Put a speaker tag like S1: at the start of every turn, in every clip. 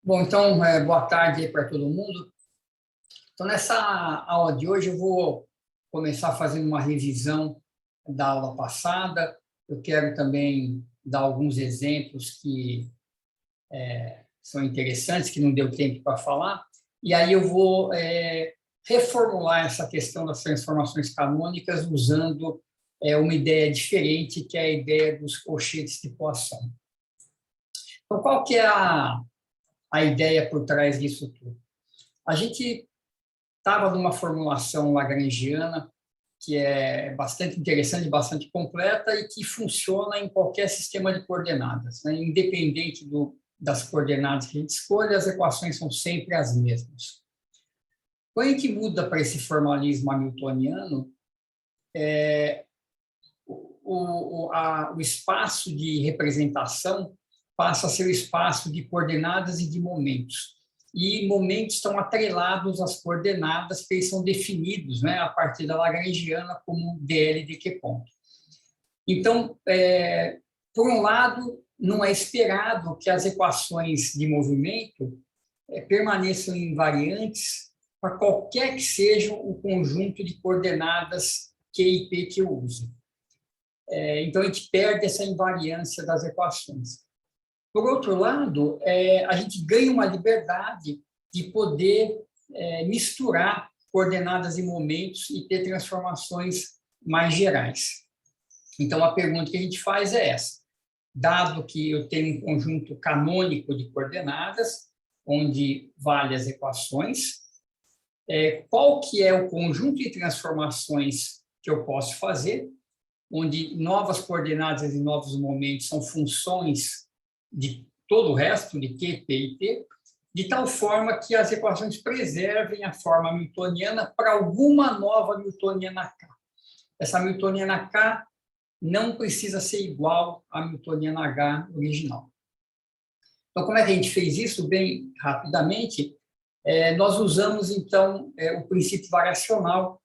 S1: Bom, então, boa tarde aí para todo mundo. Então, nessa aula de hoje, eu vou começar fazendo uma revisão da aula passada. Eu quero também dar alguns exemplos que são interessantes, que não deu tempo para falar. E aí eu vou reformular essa questão das transformações canônicas usando uma ideia diferente, que é a ideia dos colchetes de Poisson. Então, qual que é a ideia por trás disso tudo? A gente estava numa formulação lagrangiana que é bastante interessante, bastante completa e que funciona em qualquer sistema de coordenadas, né? Independente das coordenadas que a gente escolha, as equações são sempre as mesmas. Quando a gente muda para esse formalismo hamiltoniano, o espaço de representação passa a ser o espaço de coordenadas e de momentos. E momentos estão atrelados às coordenadas, que eles são definidos, né, a partir da lagrangiana como dl de q ponto. Então, por um lado, não é esperado que as equações de movimento permaneçam invariantes para qualquer que seja o conjunto de coordenadas q e p que eu use. Então, a gente perde essa invariância das equações. Por outro lado, a gente ganha uma liberdade de poder misturar coordenadas e momentos e ter transformações mais gerais. Então, a pergunta que a gente faz é essa. Dado que eu tenho um conjunto canônico de coordenadas, onde vale as equações, qual que é o conjunto de transformações que eu posso fazer, onde novas coordenadas e novos momentos são funções de todo o resto, de Q, P e T, de tal forma que as equações preservem a forma hamiltoniana para alguma nova hamiltoniana K. Essa hamiltoniana K não precisa ser igual à hamiltoniana H original. Então, como é que a gente fez isso? Bem rapidamente, nós usamos, então, o princípio variacional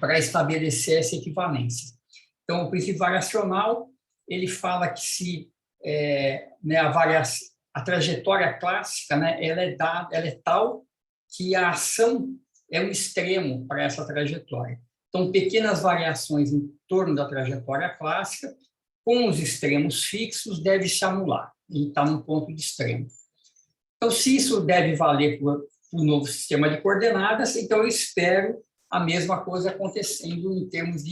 S1: para estabelecer essa equivalência. Então, o princípio variacional, ele fala que se né, a trajetória clássica, né, ela é tal que a ação é um extremo para essa trajetória. Então, pequenas variações em torno da trajetória clássica, com os extremos fixos, deve se anular, e está num ponto de extremo. Então, se isso deve valer para o novo sistema de coordenadas, então eu espero a mesma coisa acontecendo em termos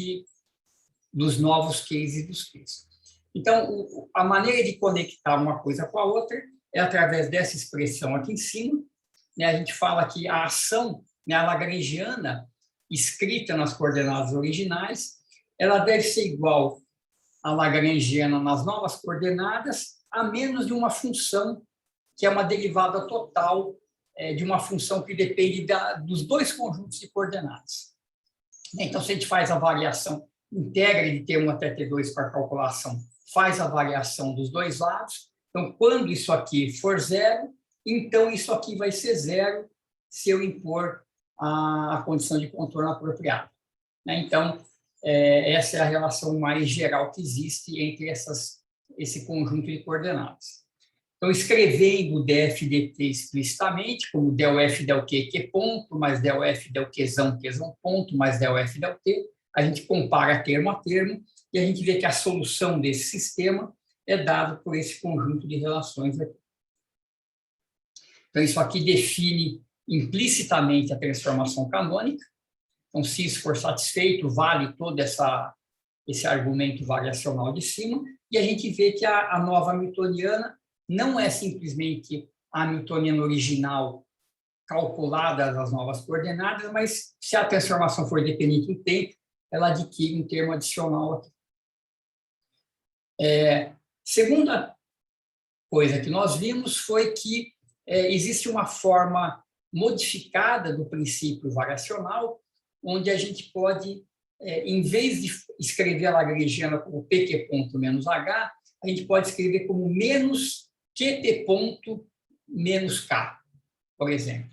S1: dos novos Qs e dos Qs. Então, a maneira de conectar uma coisa com a outra é através dessa expressão aqui em cima. Né? A gente fala que a ação, né, a lagrangiana, escrita nas coordenadas originais, ela deve ser igual à lagrangiana nas novas coordenadas, a menos de uma função que é uma derivada total de uma função que depende dos dois conjuntos de coordenadas. Então, se a gente faz a variação integra de T1 até T2 para calculação, faz a variação dos dois lados. Então, quando isso aqui for zero, então isso aqui vai ser zero se eu impor a condição de contorno apropriada. Então, essa é a relação mais geral que existe entre esse conjunto de coordenadas. Então, escrevendo o df dt explicitamente, como del f del q, q ponto, mais del f del qzão, qzão ponto, mais del f del t, a gente compara termo a termo e a gente vê que a solução desse sistema é dada por esse conjunto de relações aqui. Então, isso aqui define implicitamente a transformação canônica. Então, se isso for satisfeito, vale todo esse argumento variacional de cima, e a gente vê que a nova hamiltoniana não é simplesmente a hamiltoniana original calculada das novas coordenadas, mas se a transformação for dependente do tempo, ela adquire um termo adicional aqui. Segunda coisa que nós vimos foi que existe uma forma modificada do princípio variacional, onde a gente pode, em vez de escrever a lagrangiana como pq ponto menos h, a gente pode escrever como menos qt ponto menos k, por exemplo.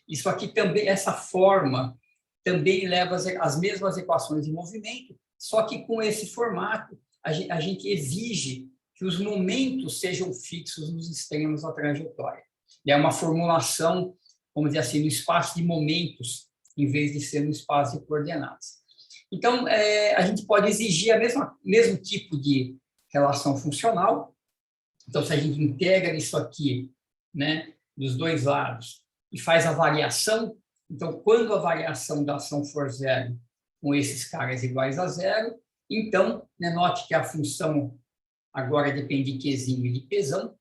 S1: Isso aqui também, essa forma também leva as mesmas equações de movimento, só que com esse formato a gente exige que os momentos sejam fixos nos extremos da trajetória. É uma formulação, vamos dizer assim, no espaço de momentos, em vez de ser no espaço de coordenadas. Então, a gente pode exigir mesmo tipo de relação funcional. Então, se a gente integra isso aqui, né, dos dois lados, e faz a variação, então, quando a variação da ação for zero, com esses caras iguais a zero, então, né, note que a função agora depende de Qzinho e de Pzão,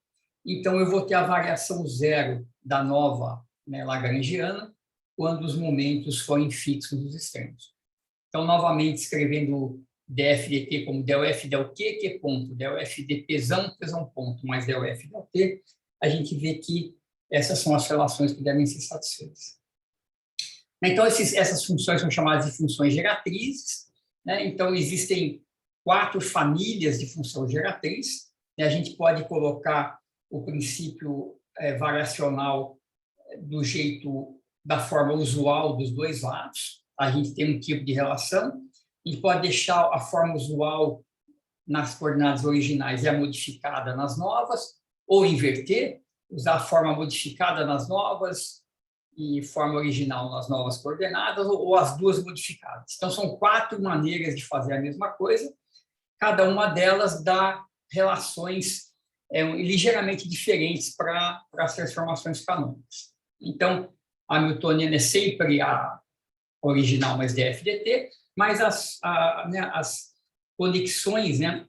S1: então eu vou ter a variação zero da nova, né, lagrangiana, quando os momentos forem fixos nos extremos. Então, novamente, escrevendo df dt como del f del t, que ponto, del f de Pzão, Pzão ponto, mais del f del t, a gente vê que essas são as relações que devem ser satisfeitas. Então, essas funções são chamadas de funções geratrizes, né? Então, existem 4 famílias de função geratriz, né? A gente pode colocar o princípio variacional do jeito, da forma usual dos dois lados, a gente tem um tipo de relação, e pode deixar a forma usual nas coordenadas originais e a modificada nas novas, ou inverter, usar a forma modificada nas novas e forma original nas novas coordenadas, ou as duas modificadas. Então, são 4 maneiras de fazer a mesma coisa, cada uma delas dá relações ligeiramente diferentes para as transformações canônicas. Então, a hamiltoniana é sempre a original mais df dt, mas as conexões, né,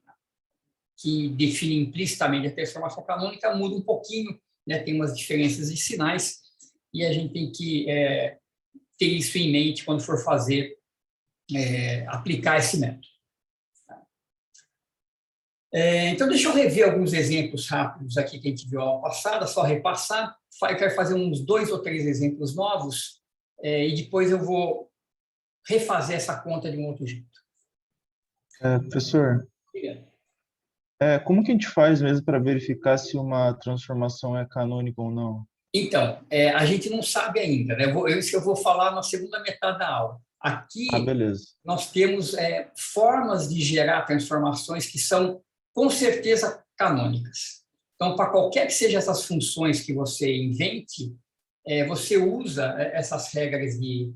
S1: que definem implicitamente a transformação canônica mudam um pouquinho, né, tem umas diferenças de sinais, e a gente tem que ter isso em mente quando for aplicar esse método. Então, deixa eu rever alguns exemplos rápidos aqui que a gente viu aula passada, só repassar. Eu quero fazer uns 2 ou 3 exemplos novos, e depois eu vou refazer essa conta de um outro jeito.
S2: Professor, como que a gente faz mesmo para verificar se uma transformação é canônica ou não?
S1: Então, a gente não sabe ainda, né? Isso eu vou falar na segunda metade da aula. Aqui,
S2: beleza.
S1: nós temos formas de gerar transformações que são, com certeza, canônicas. Então, para qualquer que seja essas funções que você invente, você usa essas regras de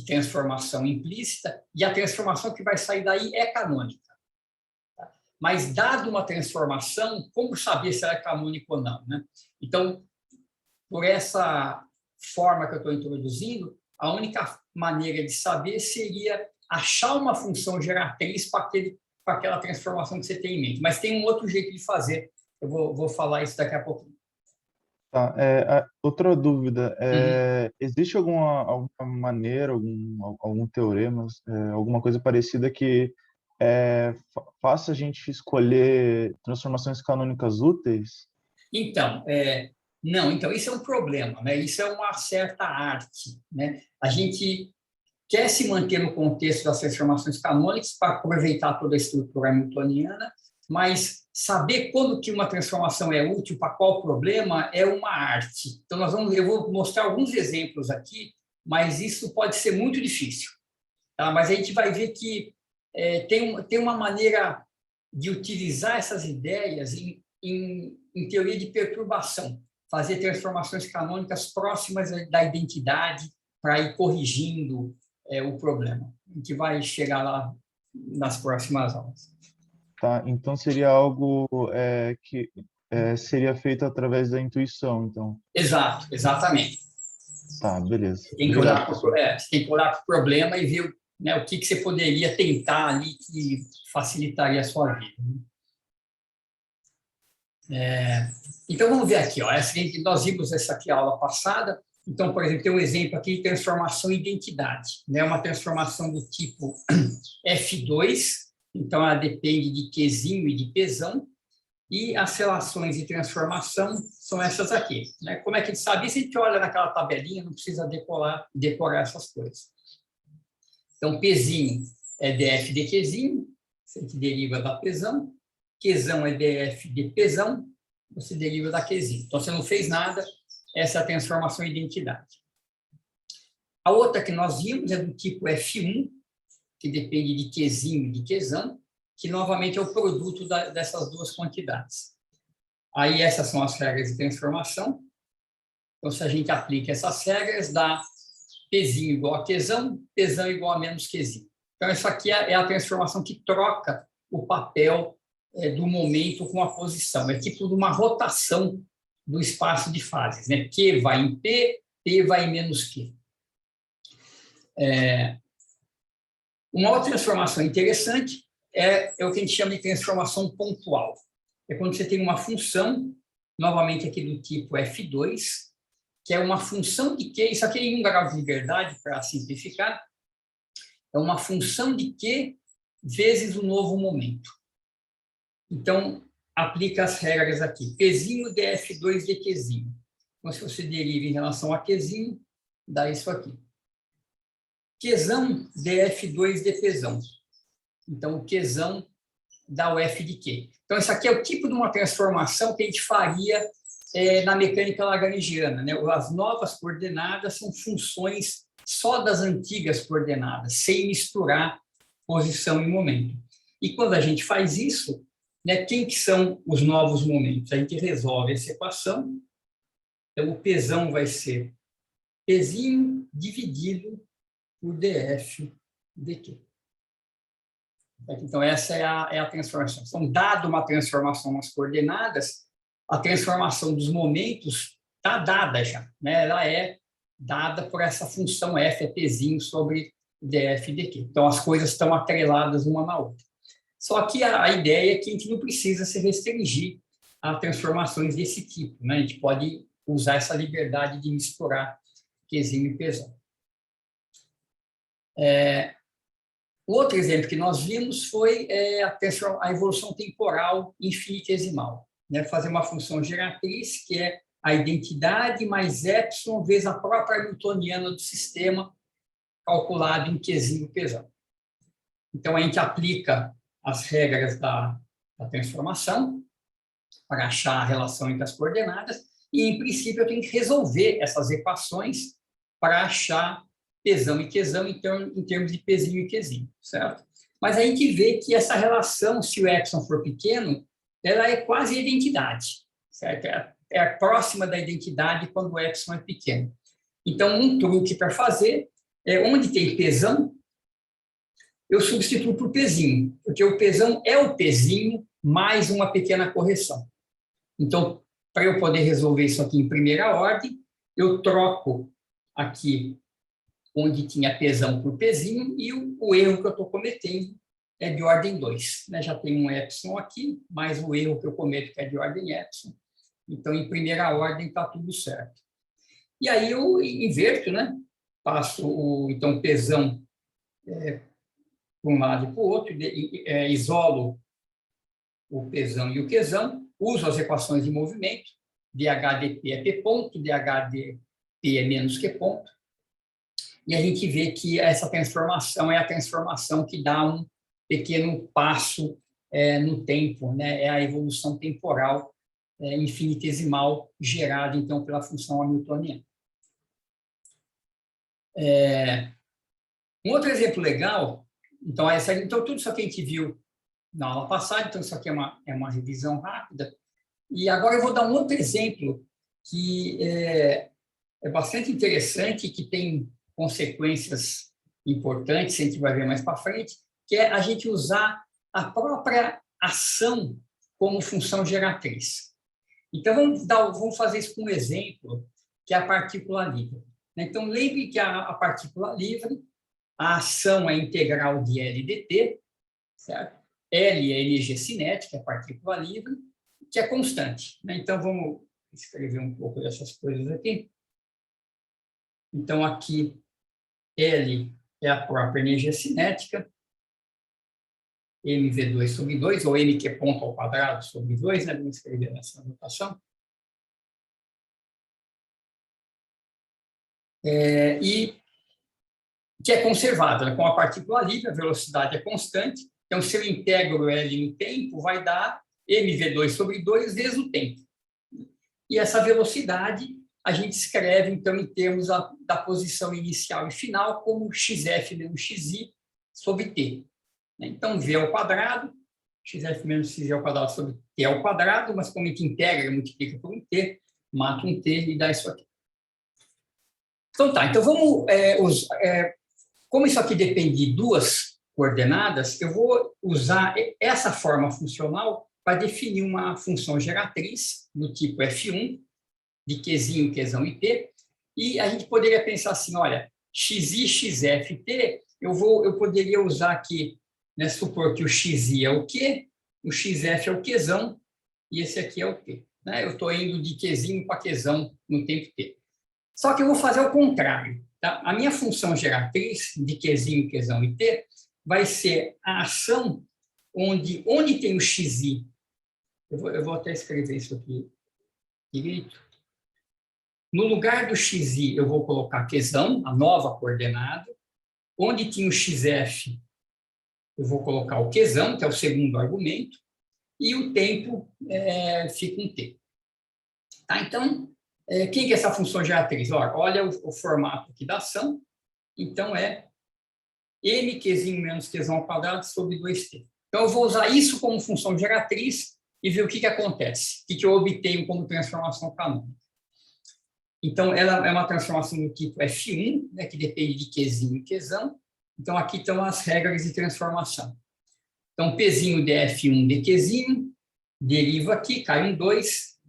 S1: transformação implícita, e a transformação que vai sair daí é canônica. Mas, dado uma transformação, como saber se ela é canônica ou não, né? Então, por essa forma que eu estou introduzindo, a única maneira de saber seria achar uma função geratriz para aquela transformação que você tem em mente. Mas tem um outro jeito de fazer, eu vou falar isso daqui a pouquinho.
S2: Tá, outra dúvida, existe alguma maneira, algum teorema, alguma coisa parecida que faça a gente escolher transformações canônicas úteis?
S1: Então, não, então isso é um problema, né? Isso é uma certa arte, né? A gente quer se manter no contexto das transformações canônicas para aproveitar toda a estrutura hamiltoniana, mas saber quando que uma transformação é útil para qual problema é uma arte. Então, eu vou mostrar alguns exemplos aqui, mas isso pode ser muito difícil. Tá? Mas a gente vai ver que tem uma maneira de utilizar essas ideias em teoria de perturbação, fazer transformações canônicas próximas da identidade para ir corrigindo o problema. A gente vai chegar lá nas próximas aulas.
S2: Tá, então seria algo que seria feito através da intuição, então.
S1: Exato, exatamente.
S2: Tá, beleza.
S1: Tem que olhar para o problema e ver, né, o que você poderia tentar ali que facilitaria a sua vida. Então, vamos ver aqui. Nós vimos essa aqui a aula passada. Então, por exemplo, tem um exemplo aqui de transformação em identidade. Né? Uma transformação do tipo F2, então ela depende de Qzinho e de Pzão, e as relações de transformação são essas aqui. Né? Como é que a gente sabe isso? A gente olha naquela tabelinha, não precisa decorar essas coisas. Então, Pzinho é df de Qzinho, a gente deriva da Pzão. Qzão é df de Pzão, você deriva da Qzinho. Então, você não fez nada, essa é a transformação em identidade. A outra que nós vimos é do tipo F1, que depende de Qzinho e de Qzão, que novamente é o produto dessas duas quantidades. Aí essas são as regras de transformação. Então, se a gente aplica essas regras, dá Pzinho igual a Qzão, Pzão igual a menos Qzinho. Então, isso aqui é a transformação que troca o papel do momento com a posição. É tipo uma rotação do espaço de fases, né? Q vai em P, P vai em menos Q. Uma outra transformação interessante é o que a gente chama de transformação pontual. É quando você tem uma função, novamente aqui do tipo F2, que é uma função de Q, isso aqui é em um grau de liberdade, para simplificar, é uma função de Q vezes o novo momento. Então, aplica as regras aqui. Pzinho df2 de Qzinho. Então, se você deriva em relação a Qzinho, dá isso aqui. Qzão df2 de Pzão. Então, o Qzão dá o f de Q. Então, isso aqui é o tipo de uma transformação que a gente faria na mecânica lagrangiana, né? As novas coordenadas são funções só das antigas coordenadas, sem misturar posição e momento. E quando a gente faz isso, né, quem que são os novos momentos? A gente resolve essa equação. Então, o Pzão vai ser Pzinho dividido por df de Q. Então, essa é a transformação. Então, dado uma transformação nas coordenadas, a transformação dos momentos está dada já, né? Ela é dada por essa função f, é Pzinho sobre df de Q. Então, as coisas estão atreladas uma na outra. Só que a ideia é que a gente não precisa se restringir a transformações desse tipo, né? A gente pode usar essa liberdade de misturar Qzinho e Pzão. O outro exemplo que nós vimos foi a evolução temporal infinitesimal, né? Fazer uma função geratriz, que é a identidade mais epsilon vezes a própria hamiltoniana do sistema, calculado em Qzinho e Pzão. Então, a gente aplica as regras da transformação para achar a relação entre as coordenadas e, em princípio, eu tenho que resolver essas equações para achar Pzão e Qzão em termos de Pzinho e Qzinho, certo? Mas a gente vê que essa relação, se o epsilon for pequeno, ela é quase identidade, certo? É próxima da identidade quando o epsilon é pequeno. Então, um truque para fazer é, onde tem Pzão, eu substituo por Pzinho, porque o Pzão é o Pzinho mais uma pequena correção. Então, para eu poder resolver isso aqui em primeira ordem, eu troco aqui onde tinha Pzão por Pzinho, e o erro que eu estou cometendo é de ordem 2. Né? Já tem um epsilon aqui, mais o erro que eu cometo, que é de ordem epsilon. Então, em primeira ordem, está tudo certo. E aí eu inverto, né? Passo então, Pzão para um lado e para o outro, isolo o Pzão e o Qzão, uso as equações de movimento, dH dp é P ponto, dH dp é menos Q ponto, e a gente vê que essa transformação é a transformação que dá um pequeno passo no tempo, né? É a evolução temporal infinitesimal gerada, então, pela função hamiltoniana. Um outro exemplo legal, então, tudo isso que a gente viu na aula passada, então isso aqui é uma revisão rápida, e agora eu vou dar um outro exemplo que é bastante interessante, que tem consequências importantes, a gente vai ver mais para frente, que é a gente usar a própria ação como função geratriz. Então, vamos fazer isso com um exemplo, que é a partícula livre. Então, lembre que a partícula livre, a ação é integral de L dt, certo? L é a energia cinética, a partícula livre, que é constante. Então, vamos escrever um pouco dessas coisas aqui. Então, aqui, L é a própria energia cinética, mv2 sobre 2, ou mq ponto ao quadrado sobre 2, né? Vamos escrever nessa notação. E que é conservada, né? Com a partícula livre, a velocidade é constante. Então, se eu integro L no tempo, vai dar mv2 sobre 2 vezes o tempo. E essa velocidade a gente escreve, então, em termos da posição inicial e final, como xf menos xi sobre t. Então, v ao quadrado xf menos xz ao quadrado sobre t ao quadrado, mas como a gente integra, multiplica por um t, mata um t e dá isso aqui. Então tá, então vamos, como isso aqui depende de duas coordenadas, eu vou usar essa forma funcional para definir uma função geratriz do tipo f1, de Qzinho, Qzão e t, e a gente poderia pensar assim, olha, xi, xf, t, eu poderia usar aqui, né, supor que o xi é o q, o xf é o Qzão, e esse aqui é o t. Né? Eu estou indo de Qzinho para Qzão no tempo t. Só que eu vou fazer o contrário. Tá? A minha função geratriz de Qzinho, Qzão e t vai ser a ação onde tem o xi. Eu vou até escrever isso aqui direito. No lugar do xi, eu vou colocar Qzão, a nova coordenada. Onde tinha o xf, eu vou colocar o Qzão, que é o segundo argumento, e o tempo fica um t. Tá? Então, quem que é essa função geratriz? Olha o formato aqui da ação. Então, é m Qzinho menos Qzão ao quadrado sobre 2t. Então, eu vou usar isso como função geratriz e ver o que acontece, o que eu obtenho como transformação canônica. Então, ela é uma transformação do tipo f1, né, que depende de Qzinho e Qzão. Então, aqui estão as regras de transformação. Então, Pzinho de f1 de Qzinho, deriva aqui, cai um 2,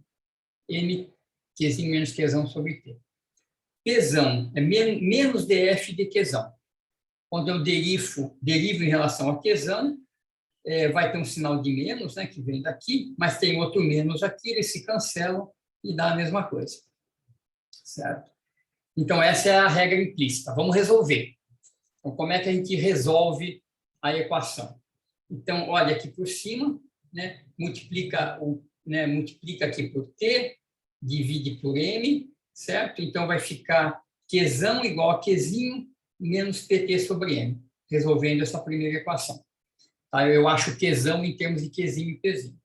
S1: m Qzinho menos Qzão sobre t. Pzão é menos df de Qzão. Quando eu derivo em relação a Qzão, vai ter um sinal de menos, né, que vem daqui, mas tem outro menos aqui, eles se cancelam e dá a mesma coisa. Certo? Então, essa é a regra implícita. Vamos resolver. Então, como é que a gente resolve a equação? Então, olha aqui por cima, né, multiplica aqui por t, divide por m, certo? Então, vai ficar Qzão igual a Qzinho menos pt sobre m, resolvendo essa primeira equação. Tá? Eu acho Qzão em termos de Qzinho e Pzinho.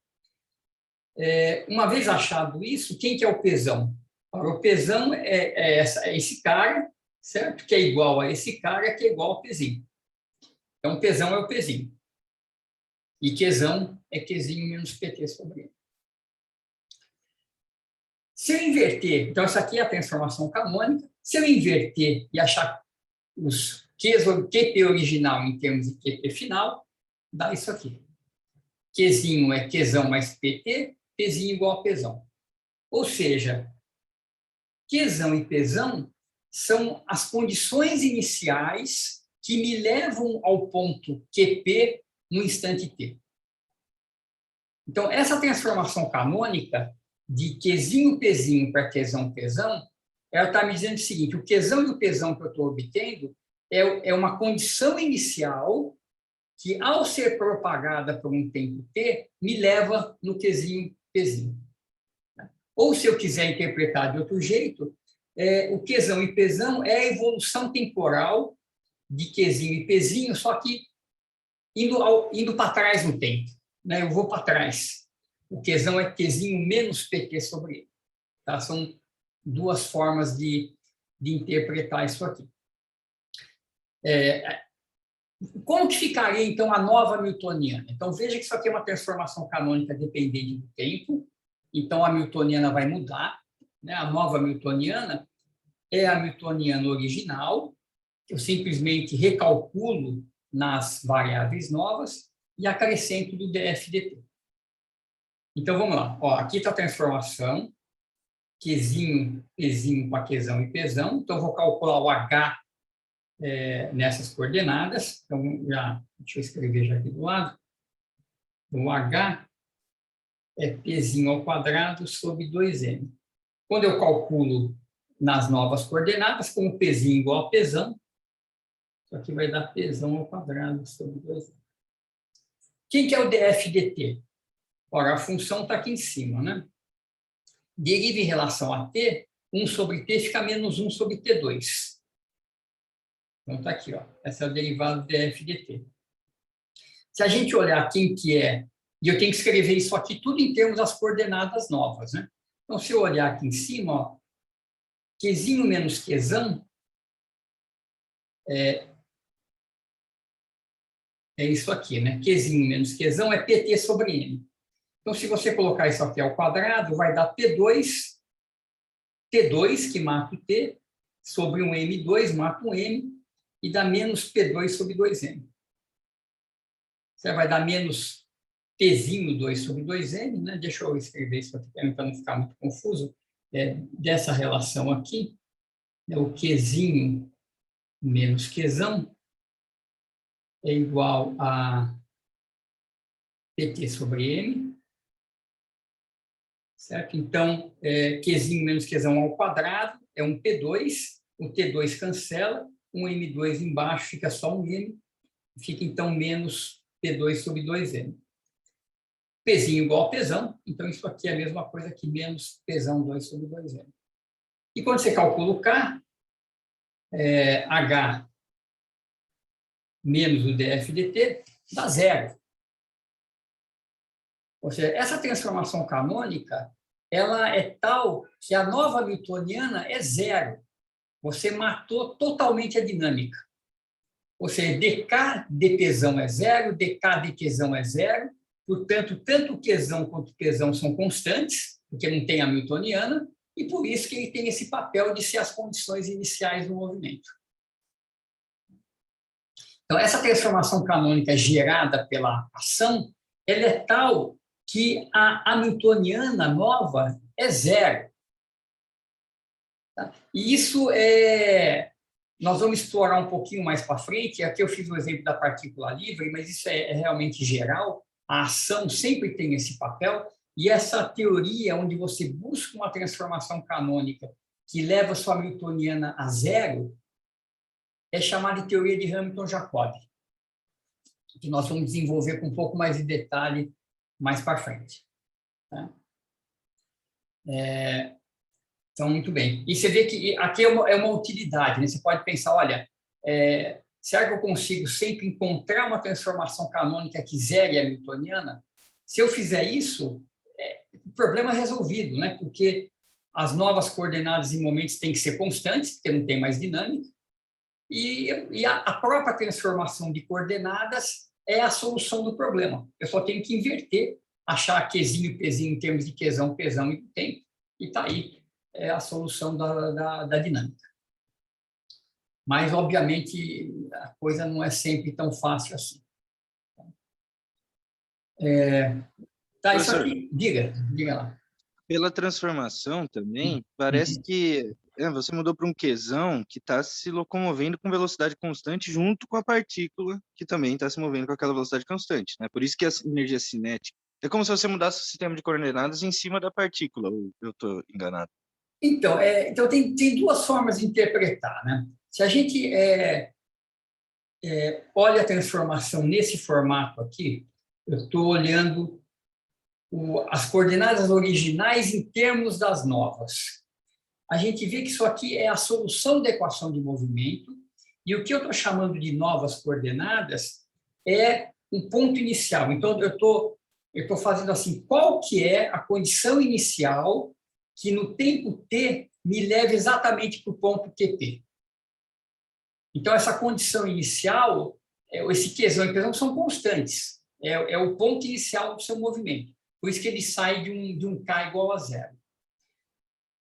S1: Uma vez achado isso, quem que é o Pzão? O Pzão é esse cara, certo? Que é igual a esse cara, que é igual ao Pzinho. Então, Pzão é o Pzinho. E Qzão é Qzinho menos pt sobre m. Se eu inverter, então essa aqui é a transformação canônica, se eu inverter e achar os QP original em termos de QP final, dá isso aqui. Qzinho é Qzão mais pt, Pzinho igual a Pzão. Ou seja, Qzão e Pzão são as condições iniciais que me levam ao ponto QP no instante t. Então, essa transformação canônica de Qzinho, Pzinho para Qzão, Pzão, ela está me dizendo o seguinte, o Qzão e o Pzão que eu estou obtendo é uma condição inicial que, ao ser propagada por um tempo t, me leva no Qzinho, Pzinho. Ou, se eu quiser interpretar de outro jeito, o Qzão e Pzão é a evolução temporal de Qzinho e Pzinho, só que indo para trás no tempo. Né? Eu vou para trás. O Qzão é Qzinho menos pt sobre ele. Tá? São duas formas de interpretar isso aqui. Como que ficaria, então, a nova newtoniana? Então, veja que isso aqui é uma transformação canônica dependente do tempo. Então, a newtoniana vai mudar. Né? A nova newtoniana é a newtoniana original. Eu simplesmente recalculo nas variáveis novas e acrescento do df dt. Então, vamos lá. Aqui está a transformação. Qzinho, Pzinho para Qzão e Pzão. Então, eu vou calcular o h nessas coordenadas. Então, deixa eu escrever já aqui do lado. O h é Pzinho ao quadrado sobre 2m. Quando eu calculo nas novas coordenadas, como Pzinho igual a Pzão, isso aqui vai dar Pzão ao quadrado sobre 2m. Quem que é o df dt? Ora, a função está aqui em cima, né? Deriva em relação a t, 1 sobre t fica menos 1 sobre t2. Então, está aqui, essa é a derivada do df dt. Se a gente olhar quem que é, e eu tenho que escrever isso aqui tudo em termos das coordenadas novas, né? Então, se eu olhar aqui em cima, Qzinho menos Qzão é isso aqui, né? Qzinho menos Qzão é PT sobre M. Então, se você colocar isso aqui ao quadrado, vai dar T2, que mata o T, sobre um M2, mata um M, e dá menos P2 sobre 2M. Você vai dar menos Pzinho 2 sobre 2M, né? Deixa eu escrever isso aqui para não ficar muito confuso. Dessa relação aqui, né? O Qzinho menos Qzão é igual a PT sobre M, certo? Então, Qzinho menos Qzão ao quadrado é um P2, o T2 cancela, um M2 embaixo fica só um M, fica então menos P2 sobre 2M. Pzinho igual a Pzão, então isso aqui é a mesma coisa que menos Pzão 2 sobre 2M. E quando você calcula o K, H menos o df dt dá zero. Ou seja, essa transformação canônica, ela é tal que a nova newtoniana é zero. Você matou totalmente a dinâmica. Ou seja, dk dpzão é zero, dk dqzão é zero, portanto, tanto Qzão quanto Pzão são constantes, porque não tem a newtoniana, e por isso que ele tem esse papel de ser as condições iniciais do movimento. Então, essa transformação canônica gerada pela ação, ela é tal que a newtoniana nova é zero. Tá? E isso nós vamos explorar um pouquinho mais para frente. Aqui eu fiz o exemplo da partícula livre, mas isso é realmente geral. A ação sempre tem esse papel, e essa teoria onde você busca uma transformação canônica que leva sua newtoniana a zero é chamada de teoria de Hamilton-Jacobi, que nós vamos desenvolver com um pouco mais de detalhe mais para frente. Tá? Então, muito bem. E você vê que aqui é uma utilidade, né? Você pode pensar, olha, será que eu consigo sempre encontrar uma transformação canônica que zere a newtoniana? Se eu fizer isso, o problema é resolvido, né? Porque as novas coordenadas em momentos têm que ser constantes, porque não tem mais dinâmica, e a própria transformação de coordenadas é a solução do problema. Eu só tenho que inverter, achar Qzinho e Pzinho em termos de Qzão, Pzão e tempo, e está aí a solução da dinâmica. Mas, obviamente, a coisa não é sempre tão fácil assim. Tá, isso aqui, diga lá.
S3: Pela transformação também, parece que você mudou para um Qzão que está se locomovendo com velocidade constante junto com a partícula que também está se movendo com aquela velocidade constante, né? Por isso que a energia cinética é como se você mudasse o sistema de coordenadas em cima da partícula, ou eu estou enganado?
S1: Então, tem duas formas de interpretar, né? Se a gente olha a transformação nesse formato aqui, eu estou olhando as coordenadas originais em termos das novas. A gente vê que isso aqui é a solução da equação de movimento, e o que eu estou chamando de novas coordenadas é um ponto inicial. Então, eu estou fazendo assim, qual que é a condição inicial que no tempo t me leva exatamente para o ponto TP. Então, essa condição inicial, esse Qzão e Pzão são constantes, é o ponto inicial do seu movimento. Por isso que ele sai de um K igual a zero.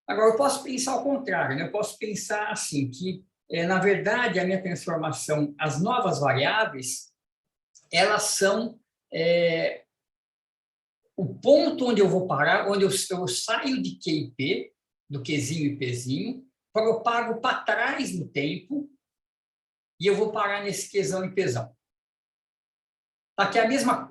S1: Agora, eu posso pensar ao contrário, né? Eu posso pensar assim, que, na verdade, a minha transformação, as novas variáveis, elas são o ponto onde eu vou parar, onde eu saio de Q e P, do Qzinho e Pzinho, eu paro para trás no tempo e eu vou parar nesse Qzão e Pzão. Aqui é a mesma...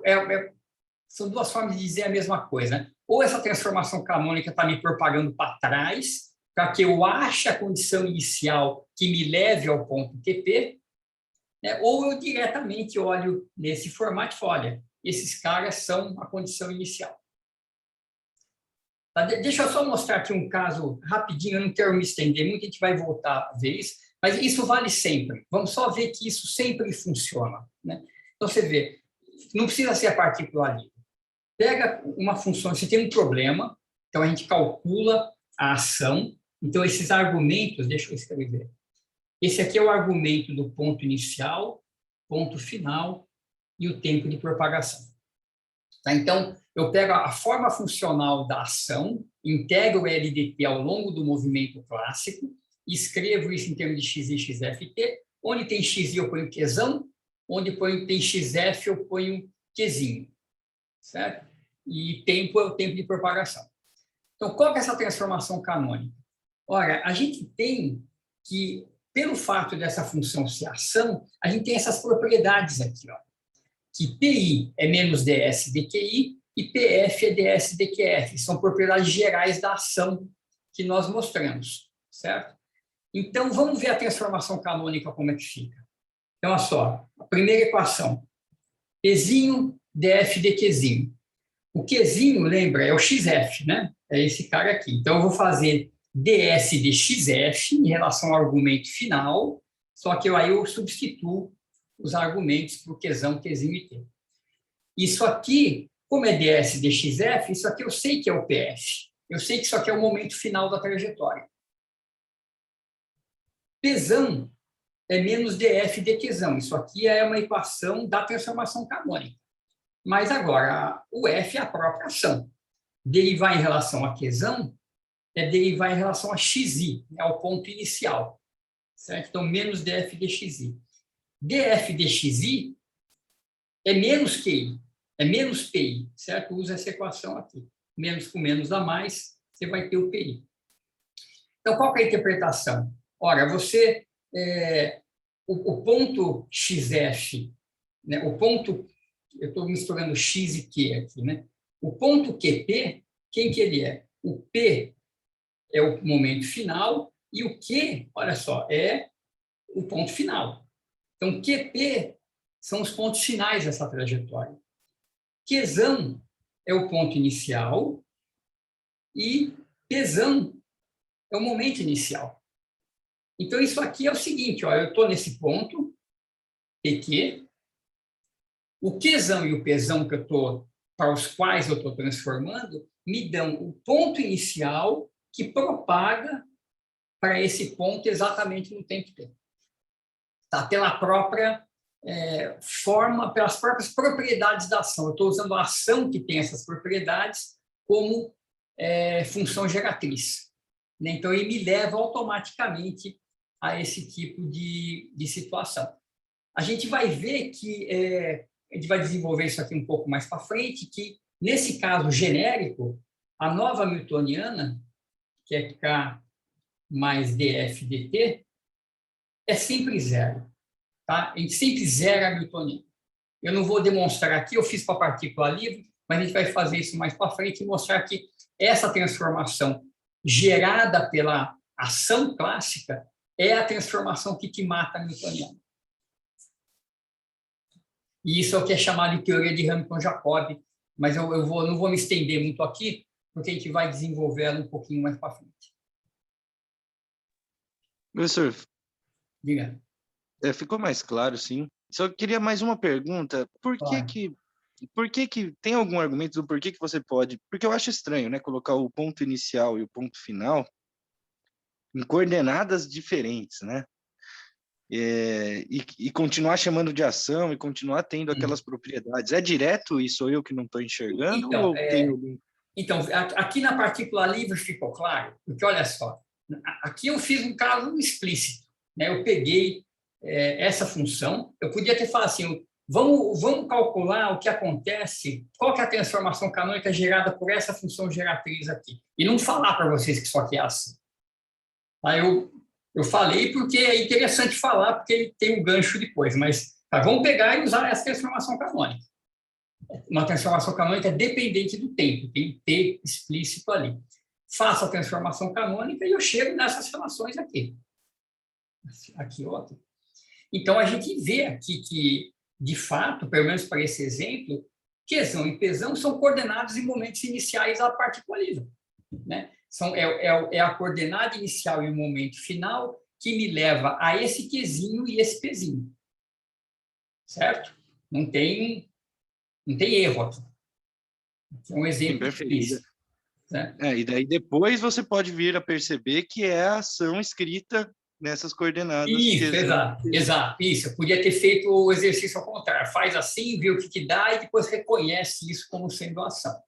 S1: são duas formas de dizer a mesma coisa, né? Ou essa transformação canônica está me propagando para trás, para que eu ache a condição inicial que me leve ao ponto TP, né? Ou eu diretamente olho nesse formato e falo, olha, esses caras são a condição inicial. Tá? Deixa eu só mostrar aqui um caso rapidinho, eu não quero me estender muito, a gente vai voltar a ver isso, mas isso vale sempre. Vamos só ver que isso sempre funciona, né? Então, você vê, não precisa ser a partícula livre. Pega uma função, você tem um problema, então a gente calcula a ação, então esses argumentos, deixa eu escrever, esse aqui é o argumento do ponto inicial, ponto final e o tempo de propagação. Tá? Então, eu pego a forma funcional da ação, integro o LDT ao longo do movimento clássico, escrevo isso em termos de XI, XFT, onde tem XI eu ponho Qzão, onde tem XF eu ponho Qzinho, certo? E tempo é o tempo de propagação. Então, qual que é essa transformação canônica? Ora, a gente tem que, pelo fato dessa função ser ação, a gente tem essas propriedades aqui, ó, que PI é menos ds dQi e PF é ds dQf. São propriedades gerais da ação que nós mostramos, certo? Então, vamos ver a transformação canônica como é que fica. Então, olha só, a primeira equação, Pzinho df dQzinho. O Qzinho, lembra, é o XF, né? É esse cara aqui. Então, eu vou fazer ds de XF em relação ao argumento final, só que aí eu substituo os argumentos para o Qzão, Qzinho e T. Isso aqui, como é ds de XF, isso aqui eu sei que é o PF. Eu sei que isso aqui é o momento final da trajetória. Pzão é menos df de Qzão. Isso aqui é uma equação da transformação canônica. Mas agora, o F é a própria ação. Derivar em relação a Qzão é derivar em relação a xi, é o ponto inicial. Certo? Então, menos df de xi. df de xi é menos QI, é menos PI, certo? Usa essa equação aqui. Menos com menos dá mais, você vai ter o PI. Então, qual que é a interpretação? Ora, você... o ponto XF, né, o ponto... Eu estou misturando X e Q aqui, né? O ponto QP, quem que ele é? O P é o momento final e o Q, olha só, é o ponto final. Então, QP são os pontos finais dessa trajetória. Qzão é o ponto inicial e Pzão é o momento inicial. Então, isso aqui é o seguinte, ó, eu estou nesse ponto, PQ, o Qzão e o Pzão que eu estou, para os quais eu estou transformando, me dão o ponto inicial que propaga para esse ponto exatamente no tempo T. Tá? Pela própria forma, pelas próprias propriedades da ação. Eu estou usando a ação que tem essas propriedades como função geratriz. Né? Então, ele me leva automaticamente a esse tipo de situação. A gente vai ver que, a gente vai desenvolver isso aqui um pouco mais para frente, que, nesse caso genérico, a nova newtoniana, que é K mais df dt, é sempre zero. Tá? A gente sempre zera a newtoniana. Eu não vou demonstrar aqui, eu fiz para a partícula livre, mas a gente vai fazer isso mais para frente e mostrar que essa transformação gerada pela ação clássica é a transformação que te mata a newtoniana. E isso é o que é chamado de teoria de Hamilton-Jacobi, mas eu não vou me estender muito aqui, porque a gente vai desenvolver ela um pouquinho mais para frente.
S3: Professor,
S1: Diga.
S3: Ficou mais claro, sim. Só queria mais uma pergunta. Por que tem algum argumento do porquê que você pode... Porque eu acho estranho, né? Colocar o ponto inicial e o ponto final em coordenadas diferentes, né? E continuar chamando de ação e continuar tendo aquelas propriedades. É direto e sou eu que não estou enxergando?
S1: Então,
S3: ou tem algum...
S1: Então, aqui na partícula livre ficou claro, porque olha só, aqui eu fiz um caso explícito, né? Eu peguei essa função, eu podia ter falado assim, vamos calcular o que acontece, qual que é a transformação canônica gerada por essa função geratriz aqui, e não falar para vocês que isso aqui é assim. Aí eu falei porque é interessante falar, porque ele tem um gancho depois, mas vamos pegar e usar essa transformação canônica. Uma transformação canônica dependente do tempo, tem um T explícito ali. Faço a transformação canônica e eu chego nessas relações aqui. Aqui, ó. Então, a gente vê aqui que, de fato, pelo menos para esse exemplo, Qzão e Pzão são coordenados em momentos iniciais da partícula livre. Né? É a coordenada inicial e o momento final que me leva a esse Qzinho e esse Pzinho. Certo? Não tem erro aqui. É um exemplo explícito. Né?
S3: E daí depois você pode vir a perceber que é a ação escrita nessas coordenadas.
S1: Isso, exato, isso. Eu podia ter feito o exercício ao contrário. Faz assim, vê o que dá e depois reconhece isso como sendo ação.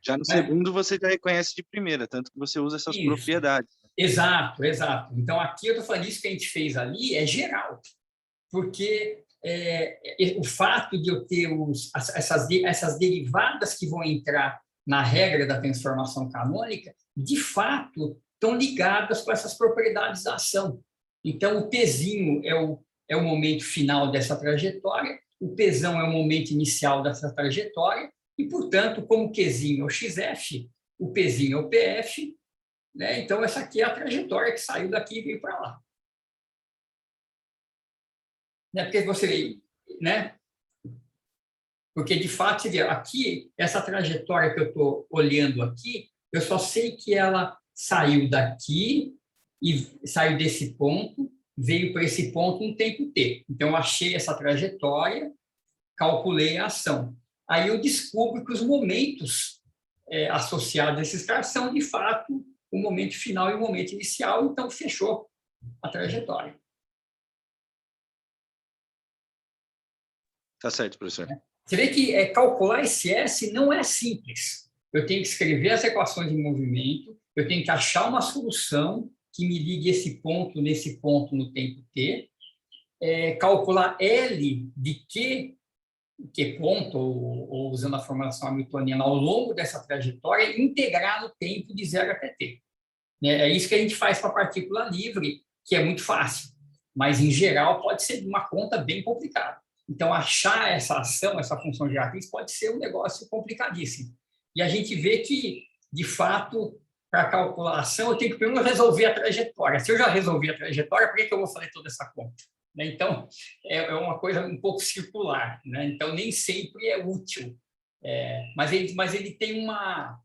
S3: Já no segundo você já reconhece de primeira, tanto que você usa essas propriedades.
S1: Exato. Então, aqui eu estou falando isso que a gente fez ali é geral, porque o fato de eu ter essas derivadas que vão entrar na regra da transformação canônica, de fato, estão ligadas com essas propriedades da ação. Então, o Pzinho é o momento final dessa trajetória, o Pzão é o momento inicial dessa trajetória, e, portanto, como Qzinho é o XF, o Pzinho é o PF, né? Então, essa aqui é a trajetória que saiu daqui e veio para lá. Porque você, né? Porque, de fato, aqui, essa trajetória que eu estou olhando aqui, eu só sei que ela saiu daqui e saiu desse ponto, veio para esse ponto um tempo T. Então, eu achei essa trajetória, calculei a ação. Aí eu descubro que os momentos associados a esses caras são, de fato, o momento final e o momento inicial, então fechou a trajetória.
S3: Tá certo, professor.
S1: Você vê que calcular esse S não é simples. Eu tenho que escrever as equações de movimento, eu tenho que achar uma solução que me ligue esse ponto nesse ponto no tempo T, calcular L de que ponto, ou usando a formulação hamiltoniana, ao longo dessa trajetória, e integrar no tempo de 0 até T. É isso que a gente faz para a partícula livre, que é muito fácil, mas, em geral, pode ser uma conta bem complicada. Então, achar essa ação, essa função de atriz, pode ser um negócio complicadíssimo. E a gente vê que, de fato, para calcular a ação, eu tenho que primeiro resolver a trajetória. Se eu já resolvi a trajetória, por que eu vou fazer toda essa conta? Então, é uma coisa um pouco circular. Então, nem sempre é útil. Mas ele tem uma...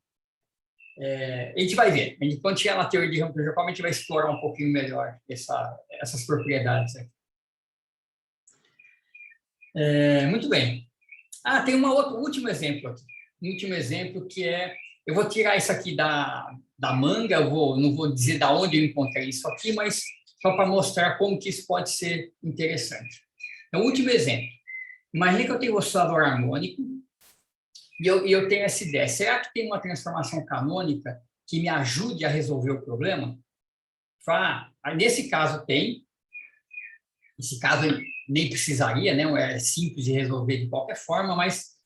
S1: a gente vai ver. Quando chegar na teoria de Rampo de Jacob, a gente vai explorar um pouquinho melhor essas propriedades aqui. Muito bem. Tem um último exemplo aqui. Um último exemplo que eu vou tirar isso aqui da manga, não vou dizer de onde eu encontrei isso aqui, mas só para mostrar como que isso pode ser interessante. Então, último exemplo. Imagine que eu tenho um oscilador harmônico e eu tenho essa ideia. Será que tem uma transformação canônica que me ajude a resolver o problema? Nesse caso tem. Nesse caso, nem precisaria, né? É simples de resolver de qualquer forma, mas